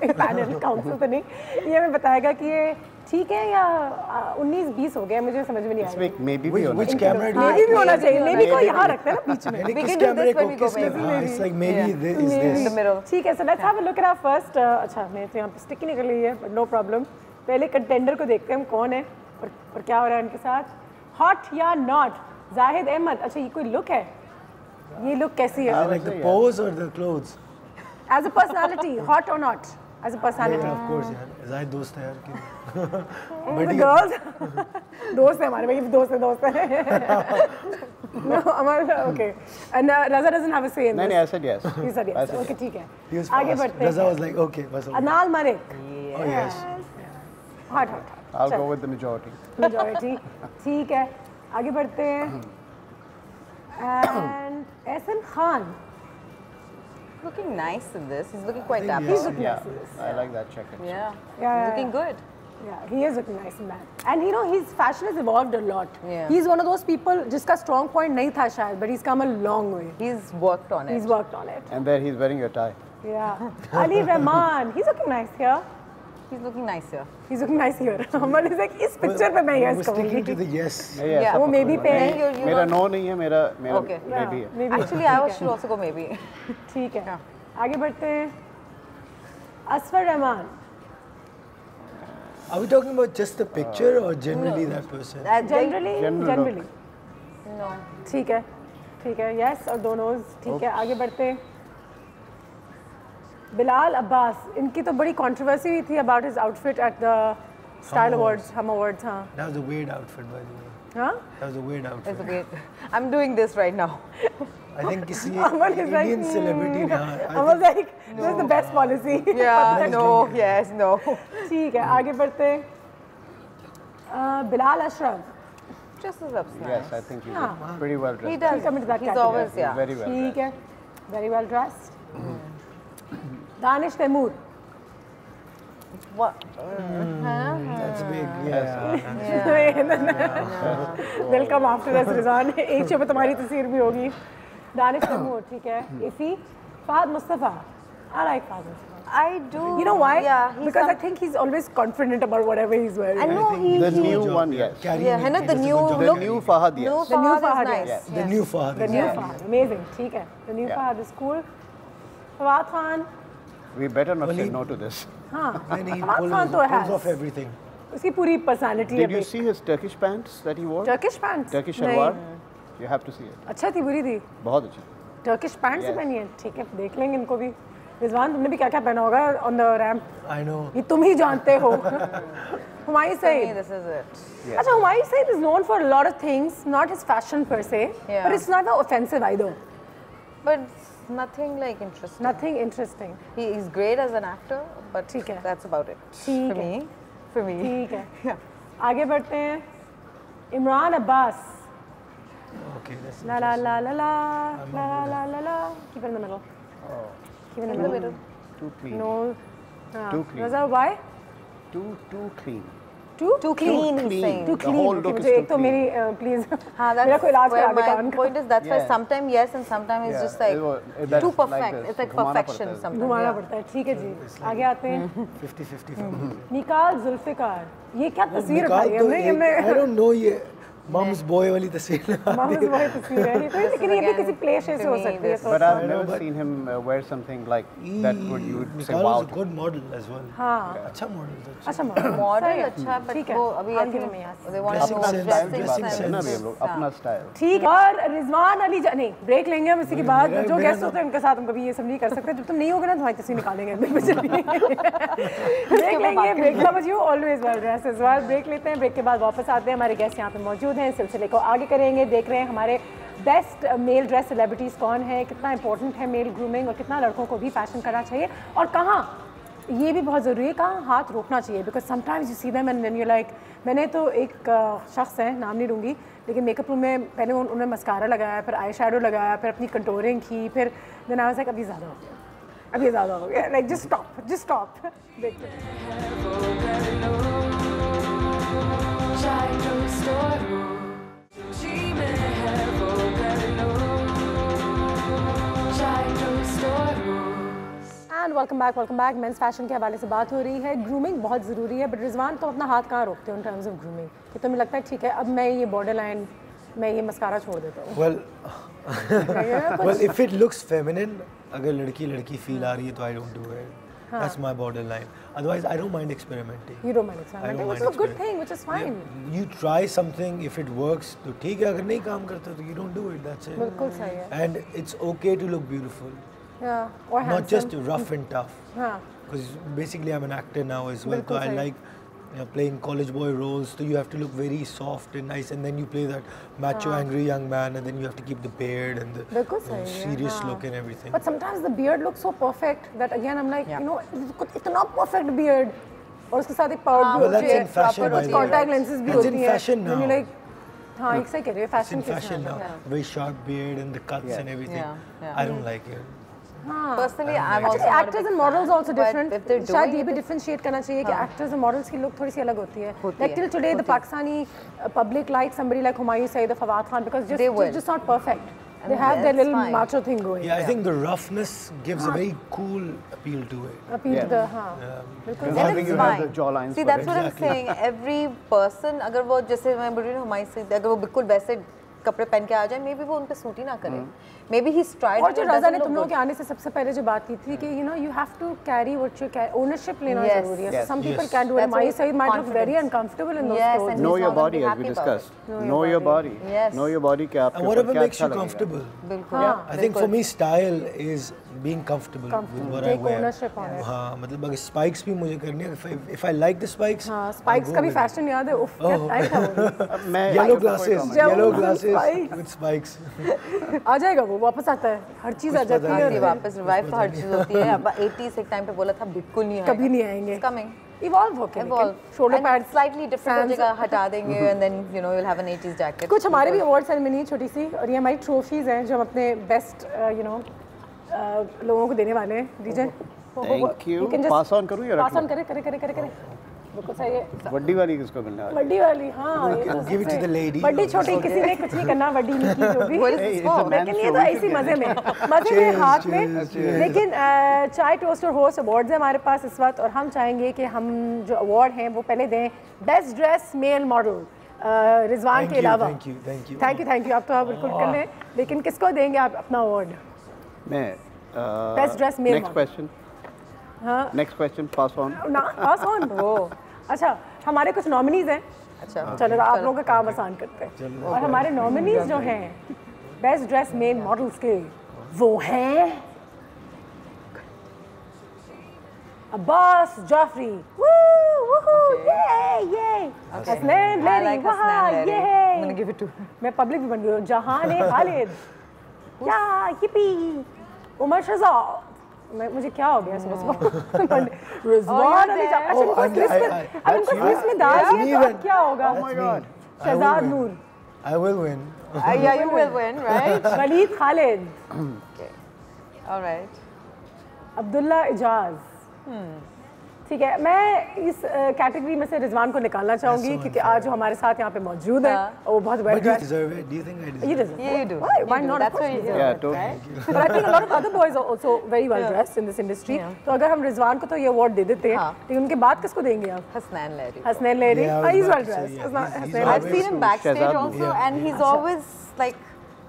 पैनल काउंसिल तो नहीं, ये हमें बताएगा कि ये ठीक है या 19-20 हो गया. मुझे समझ में नहीं आया. Maybe भी होना Which camera do may you भी होना चाहिए. मे भी को यहाँ रखते हैं ना बीच में. like? We किस can do कैमरे this को when we go किस में? maybe. हाँ, it's like maybe this is In this. the middle. ठीक है. So let's have a look at our first. अच्छा मेरे तो यहाँ पे स्टिक ही निकल रही है बट नो प्रॉब्लम. पहले कंटेंडर को देखते हैं हम कौन है और क्या हो रहा है उनके साथ. हॉट या नॉट? जाहिद अहमद. अच्छा ये कोई लुक है? ये लुक कैसी है? Like the pose or the clothes? As a personality hot और not? As a personality. Of course यार, जाहिद दोस्त है यार कि. गर्ल्स दोस्त है हमारे भाई. दोस्त है. No, Amal, okay. And Raza doesn't have a say in नहीं this. नहीं ऐसा yes. He said yes. Okay, ठीक है. He was आगे fast. बढ़ते Raza हैं. was like okay बस हो गया. अनाल Malik. Oh yes. Hot. I'll go with the majority. Majority. ठीक है. आगे बढ़ते हैं. And Ehsan Khan. Looking nice in this. He's looking quite think dapper. yes. Yeah, I like that jacket. Yeah. Yeah. He's looking good. Yeah, he is looking nice in that. And you know, his fashion has evolved a lot. Yeah. He's one of those people जिसका strong point नहीं था शायद, but he's come a long way. He's worked on it. He's worked on it. And there he's wearing a tie. Yeah. Ali Rahman, he's looking nice here. He's looking nice here. He's looking nice here. Aman is like इस picture पे मैं yes कहूँगी. Sticking to the yes. Yeah. वो maybe पे है. मेरा no नहीं है, मेरा Okay. maybe है. Actually, I should also go maybe. ठीक है. आगे बढ़ते हैं. Asfar Rahman. Are we talking about just the picture or generally that person? Generally. No. ठीक है. Yes और दो no's. ठीक है. आगे बढ़ते हैं. बिलाल अब्बास, इनकी तो बड़ी कंट्रोवर्सी हुई थी about his outfit at the Style Awards, Hum Awards, हाँ. That was a weird outfit, by the way. हाँ? That was a weird outfit. It's weird. I'm doing this right now. I think किसी Indian celebrity ने I was like, this is the best policy. Yeah, no, yes, no. ठीक है, आगे बढ़ते हैं. Bilal Ashraf. Just as upset. Yes, I think he's pretty well dressed. He does. He's always, yeah. Very well ठीक है, very well dressed. Danish Taimur. What? That's big, yeah. They'll come after us, Rizwan. एक show पे तुम्हारी तस्वीर भी होगी. दानिश तैमूर, ठीक है. Iffi, Fahad Mustafa. I like Fahad Mustafa. I do. You know why? Yeah. Because I think he's always confident about whatever he's wearing. I know The new one, yes. Yeah, है ना the new The look. new Fahad, yes. New The new Fahad Fahad, is nice. yes. The new Fahad. The new Fahad, amazing. ठीक है. The new Fahad is cool. Fawad Khan. We better not say no to this. हाँ. Then he Fawad Khan तो pulls has. off everything. उसकी पूरी personality है. Did you see his Turkish pants that he wore? Turkish pants? Turkish shalwar? You have to see it. अच्छा थी, बुरी थी. बहुत अच्छा. Turkish pants पहनी है. ठीक है, देख लेंगे इनको भी. रिजवान, तुमने भी क्या क्या पहना होगा on the ramp? I know. ये तुम ही जानते हो. Humayun Saeed. This is it. अच्छा, Humayun Saeed is known for a lot of things, not his fashion per se, Yeah. but it's not offensive either. But nothing like interesting. Nothing interesting. He is great as an actor, but ठीक है. that's about it. ठीक For है. me. For me. ठीक है. आगे बढ़ते हैं. Imran Abbas. Okay, that's La la la la la la la la la. Keep it in the middle. Keep it in the middle. Too clean. No. Too clean. Raza, why? Too clean. Too Clean, he's clean. saying. Too The clean. whole look is मुझे too एक तो clean. मेरी please हाँ, मेरा that's कोई इलाज where करा दे my कान का. point is. That's why Yeah. sometimes yes and sometimes it's just like That's too like perfect. this. It's like घुमाना perfection पड़ता है. sometimes. घुमाना yeah. पड़ता है. ठीक है जी. आगे आते हैं. 50-50. निकाल जुल्फिकार. ये क्या तस्वीर निकाल उठाई तो हमने? एक, I don't know ये mom's boy वाली तस्वीर लगा मामूस दी. वही तस्वीर है. तो लेकिन ये भी किसी प्ले शो से हो सकती है. तो But I've never seen him wear something like that would you would say Nikal wow is a to. good model as well. हाँ. अच्छा model है. अच्छा Model अच्छा, but ठीक है. वो अभी I I'll give think him a yes. they want to Dressing know sense, dressing dressing sense. sense. ना भी हम लोग अपना style. ठीक है. और रिजवान अली नहीं ब्रेक लेंगे हम इसी के बाद. मेरा- जो मेरा गेस्ट होते हैं उनके साथ हम कभी ये सब नहीं कर सकते. जब तुम नहीं होगे ना तुम्हारी तस्वीर निकालेंगे. ब्रेक लेंगे. ब्रेक का बजियो always well dressed as well. Break लेते हैं. ब्रेक के बाद वापस आते हैं. हमारे गेस्ट यहाँ पे मौजूद हैं. सिलसिले को आगे करेंगे. देख रहे हैं हमारे बेस्ट मेल ड्रेस सेलिब्रिटीज़ कौन है, कितना इंपॉर्टेंट है मेल ग्रूमिंग और कितना लड़कों को भी फैशन करना चाहिए और कहाँ ये भी बहुत ज़रूरी है कहाँ हाथ रोकना चाहिए. Because sometimes you see them and then you like. मैंने तो एक शख्स है, नाम नहीं लूँगी, लेकिन मेकअप रूम में पहले उन्होंने मस्कारा लगाया, फिर आई शैडो लगाया, फिर अपनी कंटोरिंग की, फिर देन आई वाज लाइक अभी ज़्यादा हो गया, अभी ज़्यादा हो गया. Like just stop. देखते हैं. And welcome back. Mains fashion के हवाले से बात हो रही है. ग्रूमिंग बहुत ज़रूरी है. बट रिजवान तो अपना हाथ कहाँ रोकते हो इन टर्म्स ऑफ ग्रूमिंग कि तुम्हें लगता है ठीक है अब मैं ये बॉर्डर लाइन मैं ये मस्कारा छोड़ देता हूँ. Well, if it looks feminine, अगर लड़की फील आ रही है तो I don't do it. That's my borderline. Otherwise, I don't mind experimenting. You don't mind experimenting, which is a good thing, which is fine. Yeah, you try something, if it works, तो ठीक है. अगर नहीं काम करता तो you don't do it. That's it. बिल्कुल सही है. And it's okay to look beautiful. Yeah, or handsome. Not just rough and tough. हाँ. Because basically I'm an actor now as well, so बिल्कुल I सही. like playing college boy roles. So you have to look very soft and nice, and then you play that macho, angry young man, and then you have to keep the beard and the बिल्कुल सही है. serious हाँ. look and everything. But sometimes the beard looks so perfect that again I'm like, you know, इतना perfect beard और उसके साथ एक powder भी Well, that's in fashion, by the way. contact lenses भी That's होती in हैं. fashion Then you now. like, हाँ एक सही कह रहे हो. It's Fashion in fashion now. Very sharp beard and the cuts and everything. I don't like it. Personally, I'm also Actually, not a actors big and models fan, also but different. if they're शायद doing ये भी it, differentiate करना चाहिए कि actors and models की look थोड़ी सी अलग होती है. होती Like है, till today, the होती है. Pakistani public like somebody like Humayun Saeed or Fawad Khan because They will. just not perfect. They have their little macho thing going. Yeah, I think the roughness gives a very cool appeal to it. Appeal to the Because I think you have the jawlines. See, that's what I'm saying. Every person, अगर वो जैसे मैं बोल रही हूँ हमारी से अगर वो बिल्कुल वैसे कपड़े पहन के आ जाए, मे बी वो उन पे सूट ही ना करे. Maybe he's tried. और जो रज़ा ने तुम लोगों के आने से सबसे पहले जो बात की थी कि you know you have to carry what you carry. Ownership लेना ज़रूरी है. Some people can't do it. My side might look very uncomfortable in those clothes. Know your body, as we discussed. Know your body. Know your body. क्या आपके whatever makes you comfortable. I think for me style is being comfortable with what I wear. Ownership on it. हाँ, मतलब अगर spikes भी मुझे करनी है, if I like the spikes. हाँ, spikes का भी fashion याद है. उफ, क्या टाइम था वो. Yellow glasses with spikes. आ जाएगा वो, वापस आता है. हर चीज आ जाती है. वापस रिवाइव तो हर चीज होती है. अब 80s एक टाइम पे बोला था बिल्कुल नहीं आएगा. कभी नहीं आएंगे. Coming. Evolve होके. Shoulder pads slightly different जगह हटा देंगे and then you know you'll have an 80s jacket. कुछ हमारे भी award ceremony छोटी सी और ये हमारी trophies हैं जो हम अपने best you know लोगों को देने वाले हैं. DJ. Thank you. Pass on करूँ या रखूँ? Pass on करे. बिल्कुल सही है. वड्डी वाली किसको मिलने वाली? वड्डी वाली हाँ. Give it to the lady. वड्डी छोटी किसी ने कुछ नहीं करना वड्डी नहीं की जो भी. लेकिन ये तो ऐसी मजे में हाथ में. लेकिन चाय टोस्ट और होस्ट अवार्ड्स हैं हमारे पास इस वक्त और हम चाहेंगे कि हम जो अवार्ड हैं वो पहले दें best dress male model Rizwan के अलावा. थैंक यू आप तो बिल्कुल कर लें. लेकिन किसको देंगे आप अपना अवार्ड? मैं best dress male. Next question. हाँ. Next question pass on. वो अच्छा हमारे कुछ नॉमिनीज हैं. अच्छा चलो आप लोगों का काम आसान करते हैं. और हमारे नॉमिनीज जो हैं बेस्ट ड्रेस मेल मॉडल्स के वो हैं अब्बास जाफरी. हसनैन लेरी. मैं पब्लिक भी बन गई हूँ. जहान खालिद. या हिप्पी. उमर शहजाद. मुझे क्या हो गया सुबह रिजवान अली. अब इनको लिस्ट में डाल दिया तो क्या होगा? शहजाद नूर. I will win. Yeah, you will win, right? Waleed Khalid. All right. Abdullah Ijaz. ठीक है. मैं इस कैटेगरी में से रिजवान को निकालना चाहूंगी क्योंकि आज जो हमारे साथ यहाँ पे मौजूद है वो बहुत well dressed. Do you think I deserve it? You deserve it. Yeah, you do. Why not? That's what you do. Yeah, totally. But I think a lot of other boys are also very well dressed in this industry. तो अगर हम रिजवान को तो ये award दे देते हैं लेकिन उनके बाद किसको देंगे आप? Hasnain Lahiri. Hasnain Larry. He's well dressed. I've seen him backstage also and he's always like.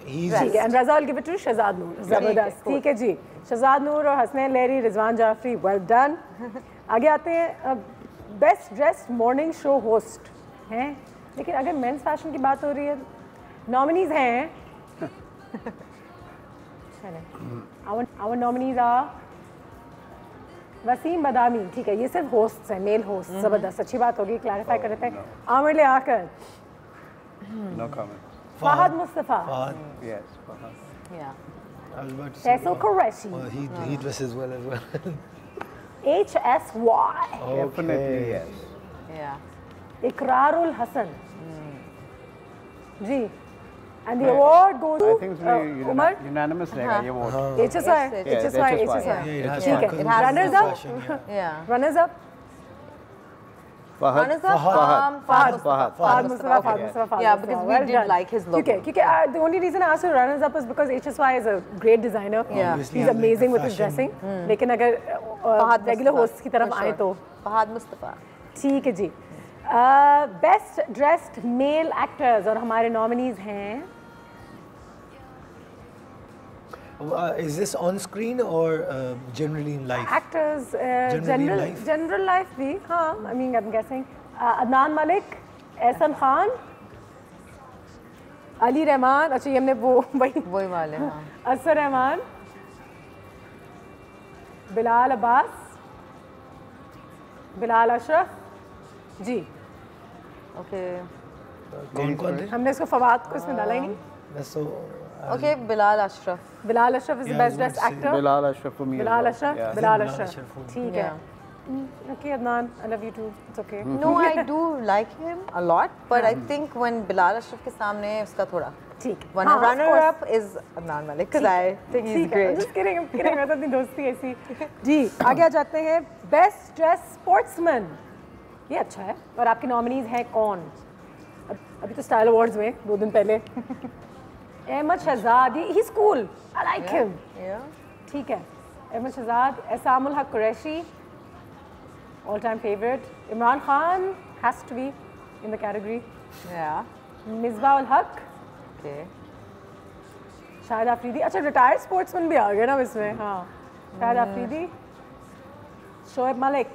ठीक है. And Raza will give it to Shahzad नूर. जबरदस्त. ठीक है जी. शहजाद नूर और हसनैन लेरी रिजवान जाफरी वेल डन. आगे आते हैं best dressed morning show host हैं. लेकिन अगर मेंस फैशन की बात हो रही है नॉमिनीज हैं. आवर नॉमिनीज आर वसीम बदामी. ठीक है. ये सिर्फ होस्ट हैं मेल होस्ट. जबरदस्त. अच्छी बात होगी. क्लैरिफाई कर देते हैं. Aamir Liaquat. No comment. Fahad Mustafa. Yes, Fahad. Yeah. I was about to say. Faisal Qureshi. Well, he dresses well as well. HSY. Definitely yes. Yeah. Ikrarul Hasan. Ji. And the award goes to I think it's Umar. unanimous रहेगा ये award. HSY. Yes, HSY. Yeah, it has ठीक to है. come Runners with up. fashion, yeah. Yeah. Runners up. Fahad. Fahad Mustafa. Yeah, because we did like his look. क्योंकि the only reason I asked for runners up is because HSY is a great designer. Yeah. He's amazing with his dressing. लेकिन अगर regular hosts की तरफ आए तो फहद मुस्तफा. ठीक है जी. Best dressed male actors और हमारे नॉमिनीज हैं. Is this on screen or generally in life? Actors, Generally in general life भी हाँ. I mean I'm guessing Adnan Malik, Ehsan Khan, Ali Rahman. अच्छा ये हमने वही वाले. हाँ. असर रहमान, बिलाल अब्बास, बिलाल अशरफ जी. Okay. कौन थे? हमने इसको फवाद को इसमें डाला ही नहीं. That's so. Okay, Bilal Ashraf. Bilal Ashraf is the best dressed actor. Bilal Ashraf for me. Bilal Ashraf. Yeah. Bilal Bilal Ashraf. Ashraf. ठीक है. Okay, Adnan, I love you too. It's okay. No, I do like him a lot, but I think when Bilal Ashraf के सामने उसका थोड़ा. ठीक. One runner up is Adnan Malik because I think he's great. Just kidding. I'm kidding. मैं तो अपनी दोस्ती ऐसी. जी, आगे आ जाते हैं. Best dressed sportsman. ये अच्छा है. और आपके नॉमिनीज हैं कौन? अभी तो स्टाइल अवार्ड्स में 2 दिन पहले Ahmad Shahzad, he's cool. I like him. ठीक है. अहमद शहजाद, एसामुल हक Qureshi, all-time favorite. Imran Khan has to be in the category. Yeah. Misbah ul Haq. Okay. Shahid Afridi. अच्छा रिटायर्ड स्पोर्ट्समैन भी आ गए ना इसमें. हाँ. शाहिद आफरीदी. शोएब मलिक.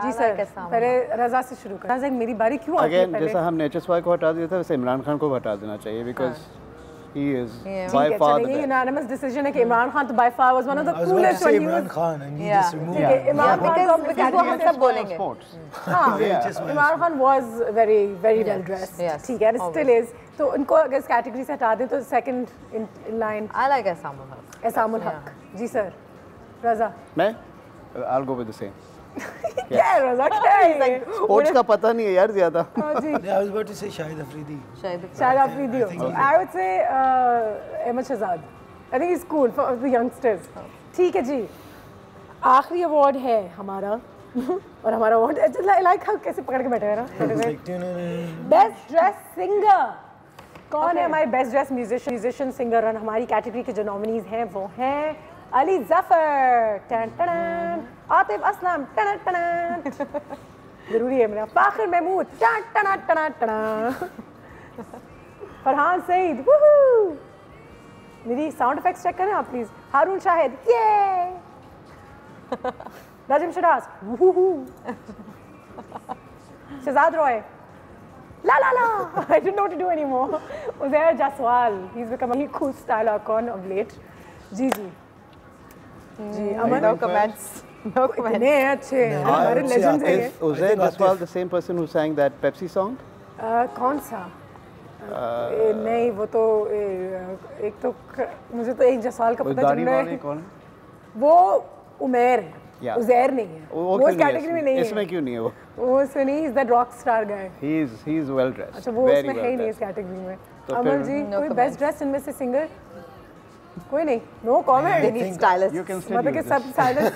जी सर. पहले रजा से शुरू करें. रजा मेरी बारी क्यों आती है पहले? जैसा हमने HSY को हटा दिया था वैसे इमरान खान को हटा देना चाहिए because he is by far the best. Unanimous decision है कि इमरान खान तो by far was one of the coolest when he was. Imran Khan and he just removed. Imran Khan because वो हम सब बोलेंगे. हाँ. Imran Khan was very well dressed. ठीक है. Still is. तो उनको अगर इस कैटेगरी से हटा दें तो second in line. I like Esamul Haq. एसामुल हक. जी सर. रजा. मैं I'll go with the same. क्या है रजा क्या है? स्पोर्ट्स का पता नहीं है यार ज्यादा. I was about to say Shahid Afridi. Shahid Afridi. I would say Ahmed Shahzad. I think he's cool for the youngsters. ठीक है जी. आखिरी अवार्ड है हमारा और हमारा अवार्ड लाइक हम कैसे पकड़ के बैठे हैं ना. Best dress singer. कौन है हमारे बेस्ट ड्रेस म्यूजिशियन सिंगर? और हमारी कैटेगरी के जो नॉमिनीज हैं वो हैं अली जफर, टन टन, आतिफ असलम, टन टन, जरूरी है मेरा, फाखिर महमूद, टन टन टन टन, फरहान सईद, वूहू, मेरी साउंड इफेक्ट्स चेक करें आप प्लीज, हारून शाहिद, ये, नजम Sharaj, वूहू, Shahzad Roy, La la la! I don't know what to do anymore. Uzair Jaswal, he's become a really cool style icon of late. Ji. No comments. No comments. इतने अच्छे हैं हमारे legends हैं. Is Uzair Jaswal the same person who sang that Pepsi song? कौन सा? नहीं वो तो एक तो मुझे तो एक जसवाल का पता चल रहा है. वो उमेर है. उज़ैर नहीं है. वो इस कैटेगरी में नहीं है. इसमें क्यों नहीं है वो? वो इसमें नहीं. He's that rock star guy. He's well dressed. अच्छा वो उसमें है ही नहीं इस कैटेगरी में. अमर जी कोई बेस्ट ड्रेस इनमें से सिंगर? कोई नहीं. No comment. They need stylists. You can still मतलब कि सब स्टाइलिस्ट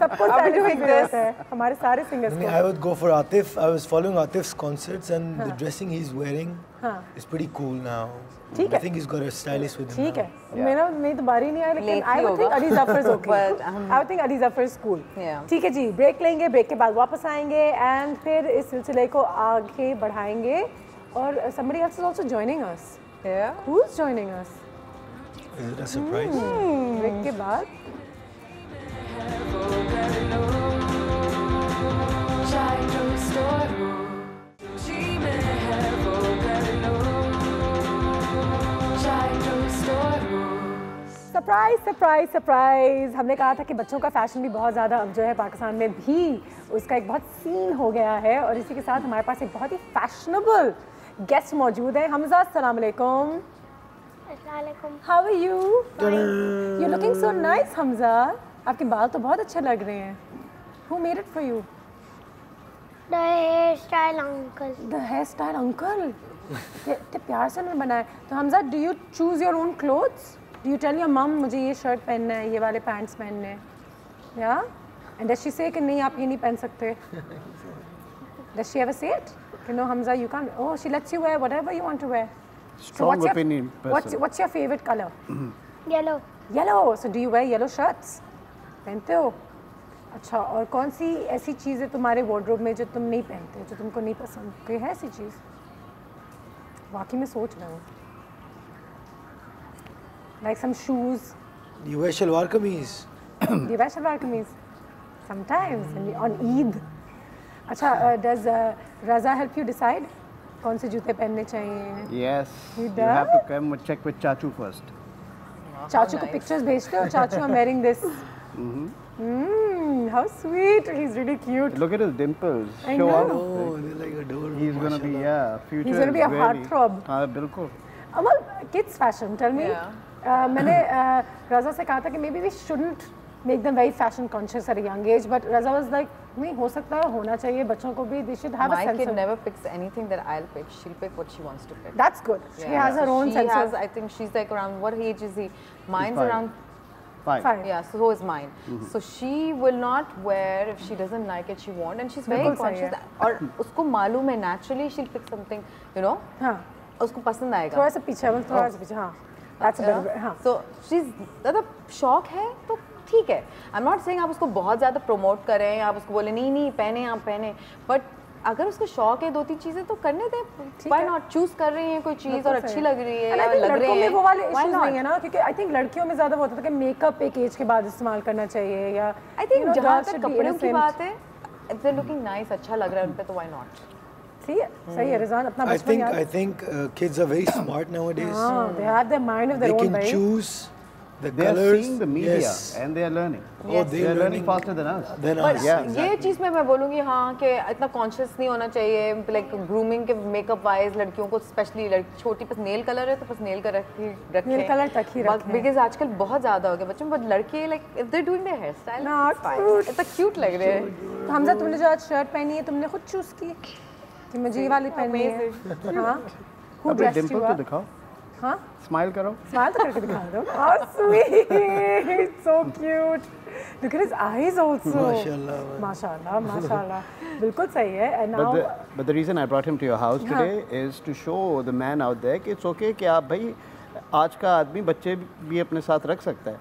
सबको स्टाइलिस्ट ड्रेस है हमारे सारे सिंगर्स को. I would go for Atif. I was following Atif's concerts and the dressing he's wearing is pretty cool now. ठीक है. I think he's got a stylist with him. ठीक है. मेरी तो बारी नहीं आई लेकिन I would think Ali Zafar is okay. I would think Ali Zafar is cool. ठीक है जी. ब्रेक लेंगे. ब्रेक के बाद वापस आएंगे एंड फिर इस सिलसिले को आगे बढ़ाएंगे और somebody else is also joining us. Yeah. Who's joining us? Is it a surprise? Break के बाद सरप्राइज सरप्राइज सरप्राइज. हमने कहा था कि बच्चों का फैशन भी बहुत ज़्यादा अब जो है पाकिस्तान में भी उसका एक बहुत सीन हो गया है और इसी के साथ हमारे पास एक बहुत ही फैशनेबल गेस्ट मौजूद है. हमजा अस्सलाम वालेकुम. How are you? You're looking so nice, Hamza. आपके बाल तो बहुत अच्छे लग रहे हैं. Who made it for you? The hairstyle uncle. The hairstyle uncle. इतने प्यार से उन्होंने बनाया. तो Hamza, do you choose your own clothes? Do you tell your mom मुझे ये शर्ट पहनना है, ये वाले पैंट्स पहनने हैं? Yeah? And does she say कि नहीं आप ये नहीं पहन सकते? Does she ever say it? कि no, Hamza, you can't. Oh, she lets you wear whatever you want to wear. Strong opinion person. What's your favorite color? Yellow. Yellow. So do you wear yellow shirts? पहनते हो? अच्छा और कौन सी ऐसी चीज़ है तुम्हारे wardrobe में जो तुम नहीं पहनते, जो तुमको नहीं पसंद? कोई है ऐसी चीज़? वाकई में सोच रहा हूँ. Like some shoes. You wear shalwar kameez. You wear shalwar kameez. Sometimes on Eid. अच्छा, does Raza help you decide कौन से जूते पहनने चाहिए? Yes. You have to come check with Chachu first. चाचू को pictures भेजते हो? चाचू, I'm wearing this. How sweet. He's really cute. Look at his dimples. I know. Oh, they're like adorable. He's gonna be future. He's gonna be a heartthrob. हाँ बिल्कुल. Amal, kids fashion. Tell me. मैंने रज़ा से कहा था कि maybe we shouldn't make them very fashion conscious at a young age, but Raza was like, नहीं हो सकता है, होना चाहिए बच्चों को भी. They should have a sense of. My kid never picks anything that I'll pick. She'll pick what she wants to pick. That's good. She has her own sense of. I think she's like around, what age is he? Mine's around 5. Yeah, so is mine. So she will not wear if she doesn't like it. She won't, and she's very conscious. और उसको मालूम है naturally she'll pick something, you know. हाँ. उसको पसंद आएगा। थोड़ा सा पीछे, थोड़ा सा पीछे, हाँ that's better, हाँ। So she's मतलब शौक है तो ठीक है। I'm not saying आप उसको बहुत ज़्यादा प्रमोट करें, आप उसको बोले नहीं पहने आप पहने, बट अगर उसको शौक है 2-3 चीजें तो करने दें। Why not? चूज कर रही हैं कोई चीज और अच्छी लग रही है या लग रही है, वो वाले इश्यूज नहीं है ना, क्योंकि आई थिंक लड़कियों में ज्यादा होता था कि मेकअप एक एज के बाद इस्तेमाल करना चाहिए, या आई थिंक जहाँ तक कपड़ों की बात है, if they're looking nice, अच्छा लग रहा है उन पे तो why not? सही है रिजवान, अपना बचपन याद। I think kids are very smart nowadays. They have their mind of their own. They can choose the they colors. Are seeing the media and they are learning. Yes. They are learning faster than us. ये चीज़ में मैं बोलूँगी हाँ कि इतना conscious नहीं होना चाहिए, लाइक ग्रूमिंग के मेकअप वाइज लड़कियों को स्पेशली छोटी बस नेल कलर है तो बस नेल कलर रखें, नेल कलर तक ही रखें, बिकॉज आजकल बहुत ज़्यादा हो गया बच्चों, बट लड़के like if they doing their hair style इतना क्यूट लग रहे हैं। हमजा तुमने जो आज शर्ट पहनी है तुमने खुद चूज की कि मुझे ये वाली पहननी है? हाँ, who dressed you up? दिखाओ, हाँ स्माइल करो, स्माइल तो करके दिखा दो। How sweet, so cute. Look at his eyes also. माशाल्लाह, माशाल्लाह, माशाल्लाह, बिल्कुल सही है। And now, but the reason I brought him to your house today is to show the man out there कि it's okay कि आप भाई आज का आदमी बच्चे भी अपने साथ रख सकता है।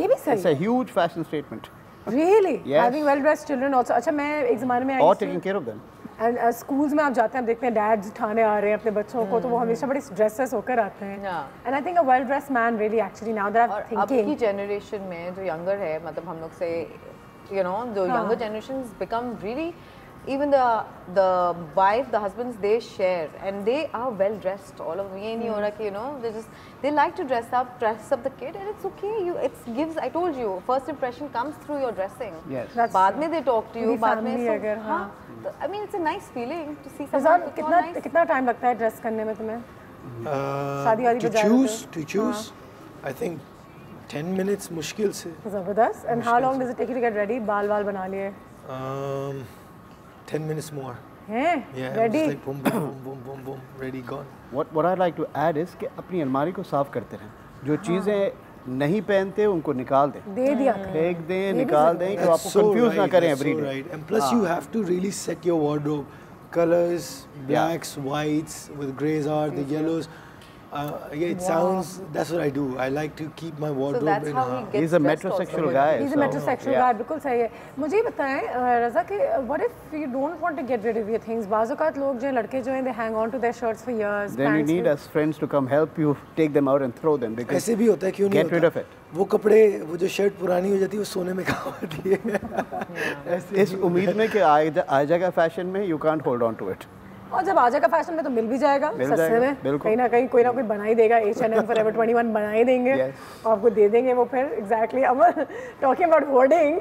ये भी सही है। It's a huge fashion statement. Really? Yes. Having well-dressed children also. अच्छा, मैं एक ज़माने में और taking care of them. And schools में आप जाते हैं, आप देखते हैं डैड्स उठाने आ रहे हैं अपने बच्चों को, तो वो हमेशा बड़े ड्रेसेस होकर आते हैं। And I think a well dressed man really actually now that I am thinking, अब की जनरेशन में जो यंगर है, मतलब हम लोग से यू नो जो younger generations become really even the wife, the husbands, they share and they are well dressed. All of ये नहीं हो रहा कि you know they like to dress up the kid, and it's okay. It gives, I told you, first impression comes through your dressing. Yes. बाद में they talk to you, बाद में अगर हाँ, I mean it's a nice feeling to see someone look nice. कितना time लगता है dress करने में तुम्हें? शादी वादी to choose I think 10 minutes मुश्किल से। जबरदस्त। And how long does it take you to get ready? बाल बना लिए? 10 minutes more. Yeah, ready. Just like boom, boom, boom, boom, boom, boom, ready, gone. What I'd like to add is कि अपनी अलमारी को साफ करते रहें, जो चीज़ें नहीं पहनते उनको निकाल दें, दे दिया फेंक दें, निकाल दें, कि आपको कंफ्यूज ना करें every day. Right. And plus you have to really set your wardrobe. Colors, blacks, whites, with greys are the yellows. It sounds, that's what I do. I like to keep my wardrobe in half. He's a metrosexual guy. He's a metrosexual guy, बिल्कुल सही है। मुझे बताएं रज़ा कि what if you don't want to get rid of your things? बाज़ औक़ात लोग जो लड़के जो हैं they hang on to their shirts for years. Then you need us friends to come help you take them out and throw them. ऐसे भी होता है, क्यों नहीं होता? Get rid of it. वो कपड़े, वो जो शर्ट पुरानी हो जाती है वो सोने में काम आती है। इस उम्मीद में कि आ जाएगा फैशन में, you can't hold on to it. और जब आ जाएगा फैशन में तो मिल भी जाएगा सस्ते में, कहीं ना कहीं कोई ना कोई बना ही देगा। H&M Forever 21 बना ही देंगे, आपको दे देंगे वो फिर। Exactly, Amar talking about hoarding,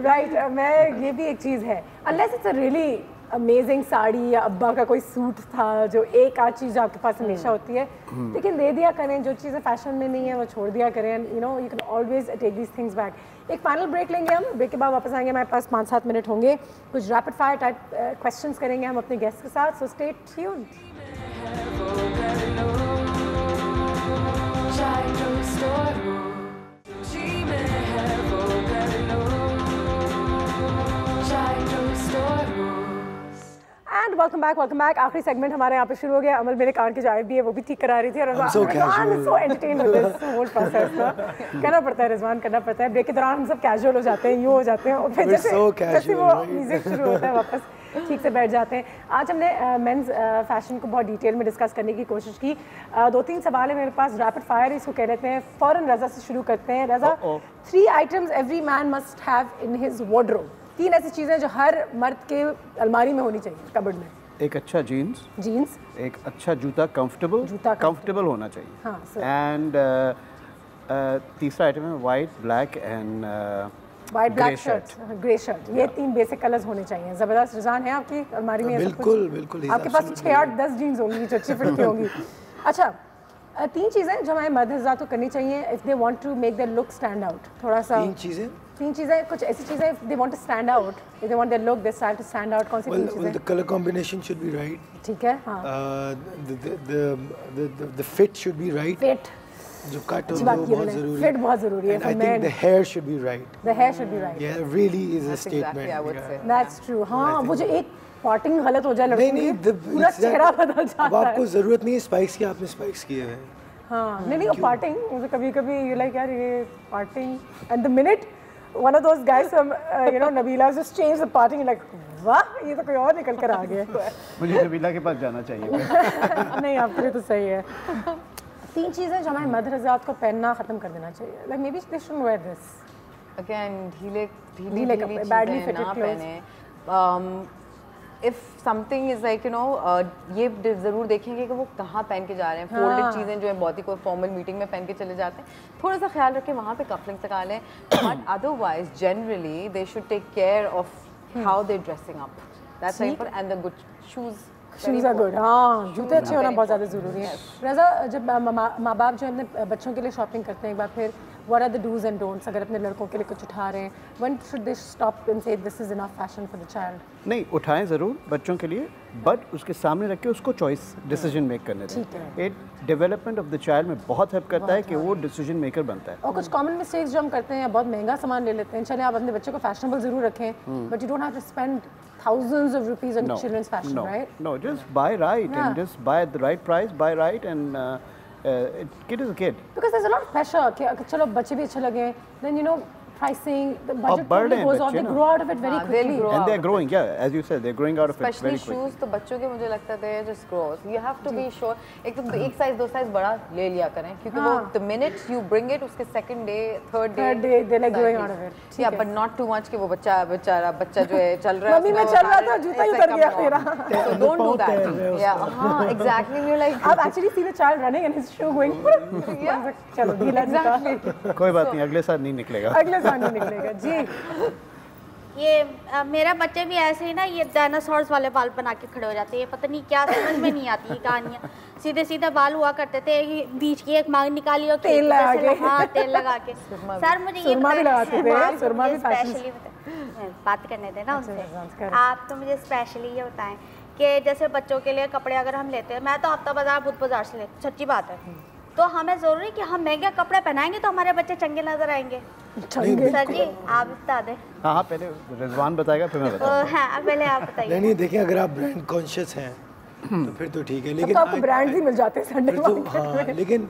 right, मैं ये भी एक चीज़ है, unless it's a really amazing sari या अब्बा का कोई सूट था जो एक आध चीज़ आपके पास हमेशा होती है, लेकिन दे दिया करें। जो चीज़ें फैशन में नहीं है वो छोड़ दिया करें। You know you can always take these things back. एक फाइनल ब्रेक लेंगे हम, ब्रेक के बाद वापस आएंगे, हमारे पास 5-7 मिनट होंगे, कुछ रैपिड फायर टाइप क्वेश्चंस करेंगे हम अपने गेस्ट के साथ, so stay tuned. And welcome back. आखिरी सेगमेंट हमारे यहाँ पे शुरू हो गया। अमल मेरे कान की जो आइब भी है वो भी ठीक करा रही थी, और so entertain with this whole process ना, करना पड़ता है रिजवान, करना पड़ता है। ब्रेक के दौरान हम सब कैजुअल हो जाते हैं, यूँ हो जाते हैं, और फिर जैसे वो म्यूजिक शुरू होता है वापस ठीक से बैठ जाते हैं। आज हमने मेंस फैशन को बहुत डिटेल में डिस्कस करने की कोशिश की। 2-3 सवाल है मेरे पास, रैपिड फायर इसको कह लेते हैं। फ़ौरन रज़ा से शुरू करते हैं। रज़ा, 3 items every man must have in his wardrobe. 3 ऐसी चीज़ें जो हर मर्द के अलमारी में होनी चाहिए, कबर्ड में। एक अच्छा जीन्स, एक अच्छा जूता, कंफर्टेबल होना चाहिए, हाँ, एंड तीसरा आइटम है white, black and white black shirt, grey shirt. ये 3 बेसिक कलर्स होने चाहिए। ज़बरदस्त। रिज़ान है आपकी अलमारी में? बिल्कुल। आपके पास 6-8-10 जीन्स होंगी जो अच्छी फिट की होंगी। अच्छा, 3 चीज़ें जो हमारे मर्द हज़रात को करनी चाहिए if they want to make their look stand out. थोड़ा सा 3 चीज़ें, कुछ ऐसी चीज़ें if they want to stand out, if they want their look, their style to stand out, कौन सी 3 चीज़ें? The color combination should be right. ठीक है, हाँ। The fit should be right. Fit. जो कट हो वो बहुत ज़रूरी है। फिट बहुत ज़रूरी है। I think the hair should be right. The hair should be right. Yeah, really is a statement. Exactly, I would say. That's true. हाँ, वो जो एक पार्टिंग गलत हो जाए लड़कों की, पूरा चेहरा बदल जाता है। अब आपको जरूरत नहीं है स्पाइक्स की, आपने स्पाइक्स किए हैं। हाँ नहीं पार्टिंग, मुझे कभी-कभी यू लाइक यार ये parting and the minute one of those guys from you know Nabila just changed the parting, like वाह ये तो कोई और निकल कर आ गया। मुझे नबीला के पास जाना चाहिए। नहीं आपके लिए तो सही है। 3 चीज़ें जो हमारे मर्द हज़रात को पहनना ख़त्म कर देना चाहिए, like maybe they shouldn't wear this again ढीले कपड़े, badly fitted clothes। If something is like you know ये ज़रूर देखेंगे कि वो कहाँ पहन के जा रहे हैं। फोल्डेड चीज़ें जो है बहुत ही कोई फॉर्मल मीटिंग में पहन के चले जाते हैं, थोड़ा सा ख्याल रखें वहाँ पे कफलिंग लगा लें, but otherwise generally they should take care of how they dressing up, that's simple, and the good shoes are good. हाँ जूते अच्छे होना बहुत ज़्यादा ज़रूरी है। रज़ा, जब माँ बाप जो अपने बच्चों के लिए शॉपिंग करते हैं एक बार फिर, what are the do's and don'ts अगर अपने लड़कों के लिए कुछ उठा रहे हैं, when should they stop and say this is enough fashion for the child? नहीं उठाएं ज़रूर बच्चों के लिए, बट उसके सामने रख के उसको चॉइस डिसीजन मेक करने दें। It development of the child में बहुत हेल्प करता है कि वो डिसीजन मेकर बनता है। और कुछ कॉमन मिस्टेक्स जो हम करते हैं, बहुत महंगा सामान ले लेते हैं। चलिए आप अपने बच्चे को फैशनेबल ज़रूर रखें, but you don't have to spend thousands of rupees on children's fashion, right? No, just buy right and just buy at the right price, buy right and kid is a kid. Because there's a lot of pressure कि चलो बच्चे भी अच्छे लगे, then you know pricing, the budget totally goes off, they grow out of it very quickly. And they're growing, yeah, as you said, they're growing out of it very quickly. Especially shoes, तो बच्चों के मुझे लगता है just grow. You have to be sure, एक size 2 size बड़ा ले लिया करें, क्योंकि वो the minute you bring it, उसके second day, third day they're like growing out of it. Yeah, but not too much कि वो बच्चा जो है चल रहा है, मम्मी मैं चल रहा था जूता ही उतर गया मेरा, so don't do that. Yeah, हाँ exactly, you're like आप actually see the child running and his shoe going, चलो ढीला exactly. कोई बात नहीं, अगले साल नहीं निकलेगा। अगले साल नहीं निकलेगा जी। ये मेरा बच्चे भी ऐसे ही ना, ये डायनासोर्स वाले बाल बना के खड़े हो जाते हैं, ये पता नहीं क्या समझ में नहीं आती ये कहानियाँ। सीधे सीधे बाल हुआ करते थे, बीच की एक मांग निकाली और तेल लगा के, हाँ तेल लगा के। सर मुझे ये स्पेशली बात करने देना उनसे, आप तो मुझे स्पेशली ये बताएं कि जैसे बच्चों के लिए कपड़े अगर हम लेते हैं, मैं तो हफ्ता बाजार बुध बाजार से लेती, सच्ची बात है, तो हमें ज़रूरी कि हम महंगे कपड़े पहनाएंगे तो हमारे बच्चे चंगे नजर आएंगे। सर जी आप बता दें। हाँ पहले रिजवान बताएगा फिर मैं बताऊंगा। हाँ पहले आप बताइए। नहीं देखिए, अगर आप ब्रांड कॉन्शियस हैं तो फिर तो ठीक है, लेकिन तो आपको ब्रांड ही मिल जाते हैं संडे मार्केट में। हाँ लेकिन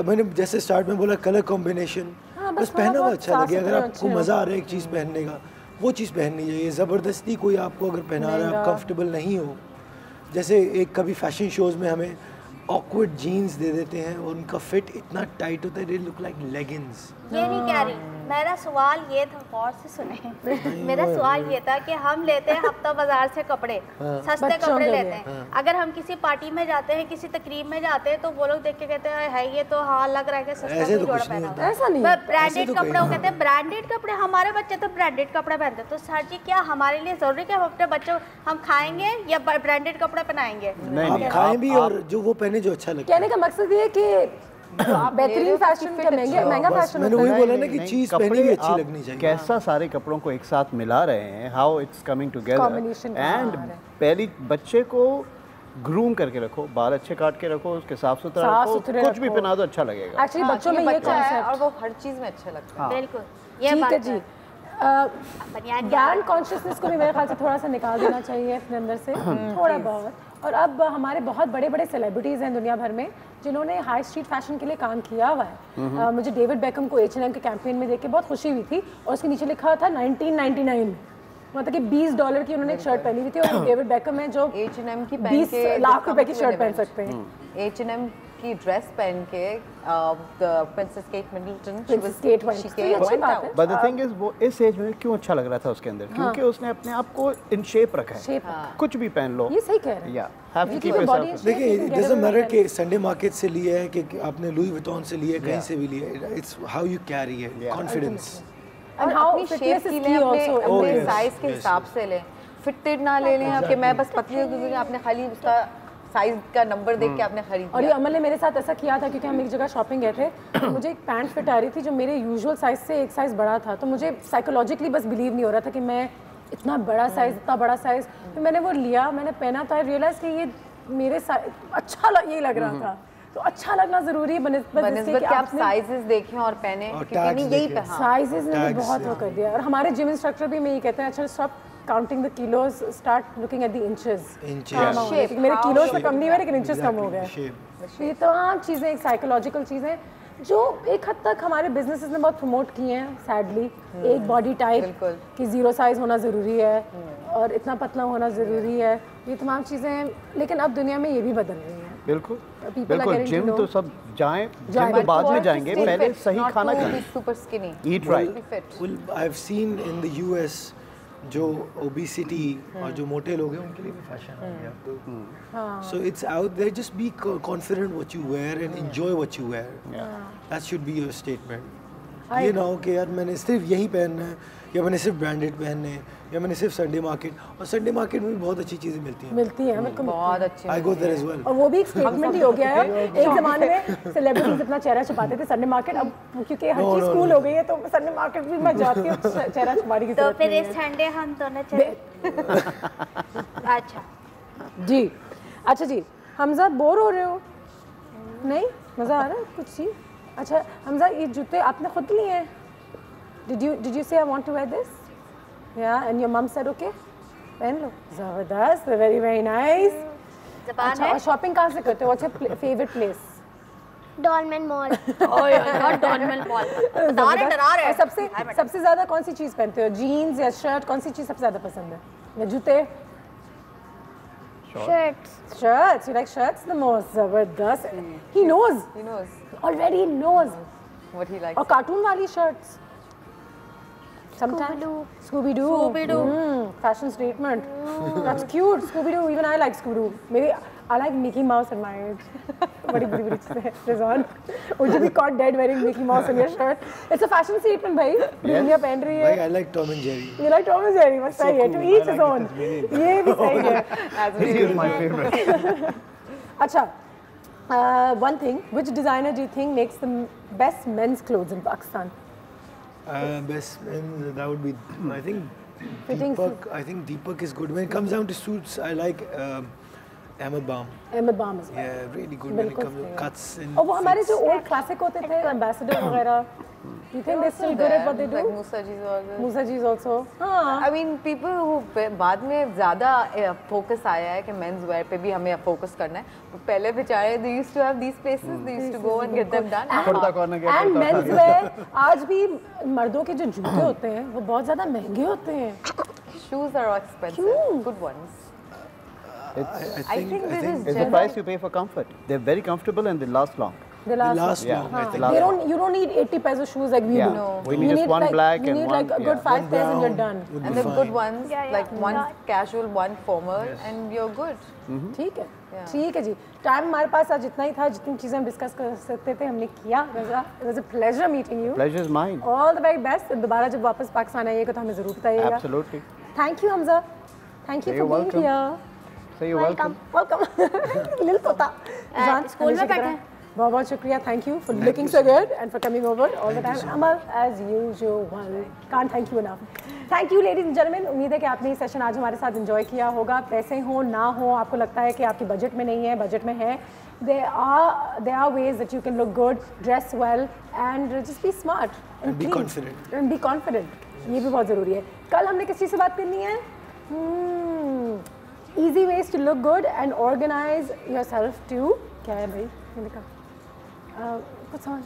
मैंने जैसे स्टार्ट में बोला कलर कॉम्बिनेशन, बस पहना हुआ अच्छा लगे, अगर आपको मज़ा आ रहा है एक चीज़ पहनने का वो चीज़ पहननी चाहिए। ज़बरदस्ती कोई आपको अगर पहना रहा है, आप कंफर्टेबल नहीं हो, जैसे एक कभी फैशन शोज़ में हमें ऑकवर्ड जीन्स दे देते हैं और उनका फिट इतना टाइट होता है, दे लुक लाइक लेगिंग्स। ये नहीं कह रही, मेरा सवाल ये था, गौर से सुने, मेरा सवाल ये था कि हम लेते हैं हफ्ता बाजार से कपड़े, सस्ते कपड़े लेते हैं, अगर हम किसी पार्टी में जाते हैं, किसी तकरीब में जाते हैं, तो वो लोग देख के कहते हैं है ये तो हाँ लग रहा है कि सस्ता कोई जोड़ा पहना हुआ है। ऐसा नहीं, ब्रांडेड कपड़े, वो कहते हैं ब्रांडेड कपड़े, हमारे बच्चे तो ब्रांडेड कपड़े पहनते हैं। तो सर जी क्या हमारे लिए जरूरी कि हम अपने बच्चों हम खाएंगे या ब्रांडेड कपड़े पहनाएंगे? आप खाएं भी और जो वो पहने जो अच्छा लगता है। कहने का मकसद ये कि बेहतरीन फैशन का महंगा फैशन, मैंने वही बोला ना कि चीज पहनी भी अच्छी लगनी चाहिए। कैसा सारे कपड़ों को एक साथ मिला रहे हैं, how it's coming together, and पहली बच्चे को ग्रूम करके रखो, बाल अच्छे काट के रखो, उसके साफ सुथरा रखो, कुछ भी पहना दो अच्छा लगेगा। एक्चुअली बच्चों में ये कॉन्सेप्ट और वो हर चीज में अच्छा लगता है। बिल्कुल ये बात है जी। ब्रांड कॉन्शियसनेस को भी मेरे ख्याल से थोड़ा सा निकाल देना चाहिए अपने अंदर से, थोड़ा बहुत। और अब हमारे बहुत बड़े बड़े सेलिब्रिटीज़ हैं दुनिया भर में जिन्होंने हाई स्ट्रीट फैशन के लिए काम किया हुआ है। मुझे डेविड बेकम को H&M के कैंपेन में देख के बहुत खुशी हुई थी, और उसके नीचे लिखा था 1999, मतलब कि $20 की उन्होंने एक शर्ट पहनी हुई थी, और डेविड बेकम है जो H&M की 20 लाख रुपए की शर्ट पहन सकते हैं। H&M की ड्रेस पहन के princess Kate Middleton, but the thing is वो इस एज में क्यों अच्छा लग रहा था उसके अंदर, क्योंकि उसने अपने आप को इन शेप रखा है। कुछ भी पहन लो, ये सही कह रहे हैं। या हैव टू कीप योरसेल्फ। देखिए इट डजंट मैटर कि संडे मार्केट से लिया है कि आपने लुई विटॉन से लिया है, कहीं से भी लिया है, it's how you carry it, confidence और अपनी शेप की ले, अपने साइज के हिसाब से ले, फिटेड ना ले लें कि मैं बस पतली हूं, क्योंकि आपने खाली उसका साइज का नंबर देख के आपने खरीद लिया। और ये अमल ने मेरे साथ ऐसा किया था, क्योंकि हम एक जगह शॉपिंग गए थे, तो मुझे एक पैंट फिट आ रही थी जो मेरे यूजुअल साइज से एक साइज बड़ा था, तो मुझे साइकोलॉजिकली बस बिलीव नहीं हो रहा था कि मैं इतना बड़ा साइज, इतना बड़ा साइज। फिर मैंने वो लिया, मैंने पहना, तो आई रियलाइज कि ये मेरे अच्छा ये लग रहा था। तो अच्छा लगना जरूरी है बनस्बत कि आप साइजेस देखें और पहने, क्योंकि यही पहना साइजेस ने बहुत वो कर दिया। और हमारे जिम इंस्ट्रक्टर भी मैं ये कहते हैं, अच्छा सब counting the kilos, start looking at the inches. Inches. मेरे kilos तो कम नहीं हुए लेकिन inches कम हो गए. ये तमाम चीज़ें एक psychological चीज़ें जो एक हद तक हमारे businesses ने बहुत promote की हैं sadly. एक body type कि zero size होना ज़रूरी है और इतना पतला होना ज़रूरी है. ये तमाम चीज़ें लेकिन अब दुनिया में ये भी बदल रही हैं. बिल्कुल बिल्कुल. जिम तो सब जाएं, जिम तो बाद में जाएंगे, पहले सही खाना खाएं. Super skinny. Eat right. Well, I've seen in the US जो obesity और जो मोटे लोग हैं उनके लिए भी फैशन आ गया. So it's out there. Just be confident what you wear and enjoy what you wear. That should be your statement. ये ना हो कि यार मैंने सिर्फ यही पहनना है या मैंने सिर्फ ब्रांडेड पहनने हैं या मैंने सिर्फ संडे मार्केट. और संडे मार्केट में भी बहुत अच्छी चीज़ें मिलती हैं. मेरे को बहुत अच्छी. I go there as well. और वो भी एक स्टेटमेंट ही हो गया है. एक ज़माने में सेलिब्रिटीज अपना चेहरा छुपाते थे संडे मार्केट. अब क्योंकि हर चीज़ कूल हो गई है तो संडे मार्केट भी मैं जाती हूँ चेहरा छुपाने की तो जरूरत फिर नहीं इस है. संडे हम दोनों चले. अच्छा जी. अच्छा जी, हमजा बोर हो रहे हो? नहीं, मज़ा आ रहा है कुछ चीज़? अच्छा हमजा, ये जूते आपने खुद लिए हैं? Did you say I want to wear this? Yeah, and your mom said okay? पहन लो. ज़बरदस्त, very nice. अच्छा, और शॉपिंग कहाँ से करते हो? What's your favorite place? Dolmen mall. Not Dolmen mall. डरा रहे. सबसे ज़्यादा कौन सी चीज़ पहनते हो? जीन्स या शर्ट? कौन सी चीज़ सबसे ज़्यादा पसंद है? या जूते? Shirts. You like shirts the most? ज़बरदस्त. He knows. Already knows. What he likes. और कार्टून वाली shirts. Sometimes. Scooby-Doo. Fashion statement. That's cute. Scooby-Doo. Even I like Scooby-Doo. I like Mickey Mouse in my age. बड़ी चीज़ें. Rizwan. Would you be caught dead wearing Mickey Mouse in your shirt? It's a fashion statement, भाई. दुनिया पहन रही है. I like Tom and Jerry. You like Tom and Jerry? बस सही है. To each his own. ये भी सही है. This is my favorite. अच्छा. One thing. Which designer do you think makes the best men's clothes in Pakistan? Best men, that would be, I think Deepak. I think Deepak is good. When it comes down to suits, I like Ahmed Baum. Ahmed Baum is Yeah, really good when it comes to cuts and और वो हमारे जो old classic होते थे, ambassador वगैरह. Do you think they're still good at what they do? Like Musa Ji is also. हाँ. I mean, people who बाद में ज़्यादा focus आया है कि men's wear पे भी हमें focus करना है. पहले बेचारे they used to have these places, they used to go and get them done. And men's wear आज भी मर्दों के जो जूते होते हैं वो बहुत ज़्यादा महंगे होते हैं. Shoes are expensive. Good ones. I think it's the price you pay for comfort. They're very comfortable and they last long. They last long. You don't need 80 pairs of shoes like we do. No. We need just one black and one. You need like a good 5 pairs and you're done. And the good ones, like one casual, one formal, and you're good. ठीक है. ठीक है जी. Time हमारे पास आज इतना ही था. जितनी चीज़ें हम डिस्कस कर सकते थे हमने किया. It was a pleasure meeting you. Pleasure is mine. All the very best. दोबारा जब वापस पाकिस्तान आइएगा तो हमें ज़रूर बताइएगा. Absolutely. Thank you Hamza. Thank you for being here. So you're welcome. Lil Tota. School में बैठे हैं. बहुत शुक्रिया. Thank you for looking so good and for coming over all the time. Amal, as usual. Can't thank you enough. Thank you ladies and gentlemen. उम्मीद है कि आपने ये सेशन आज हमारे साथ enjoy किया होगा. पैसे हो ना हो, आपको लगता है कि आपकी बजट में नहीं है, बजट में है. There are ways that you can look good, dress well, and just be smart and be confident. And be confident. ये भी बहुत ज़रूरी है. कल हमने किस चीज़ से बात करनी है? Easy ways to look good and organize yourself to. क्या है भाई? ये लिखा. कुछ समझ.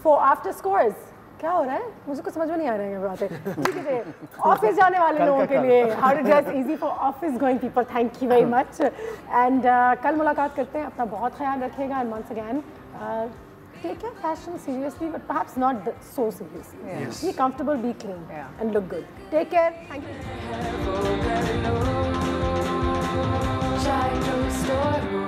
For after scores. क्या हो रहा है? मुझे कुछ समझ में नहीं आ रहा है ये बातें. ठीक है. ऑफिस जाने वाले लोगों के लिए how to dress easy for office going people. Thank you very much. And कल मुलाकात करते हैं. अपना बहुत ख्याल रखिएगा. And once again, take your fashion seriously, but perhaps not so seriously. Yes. Be comfortable, be clean, and look good. Take care. Thank you. Try to restore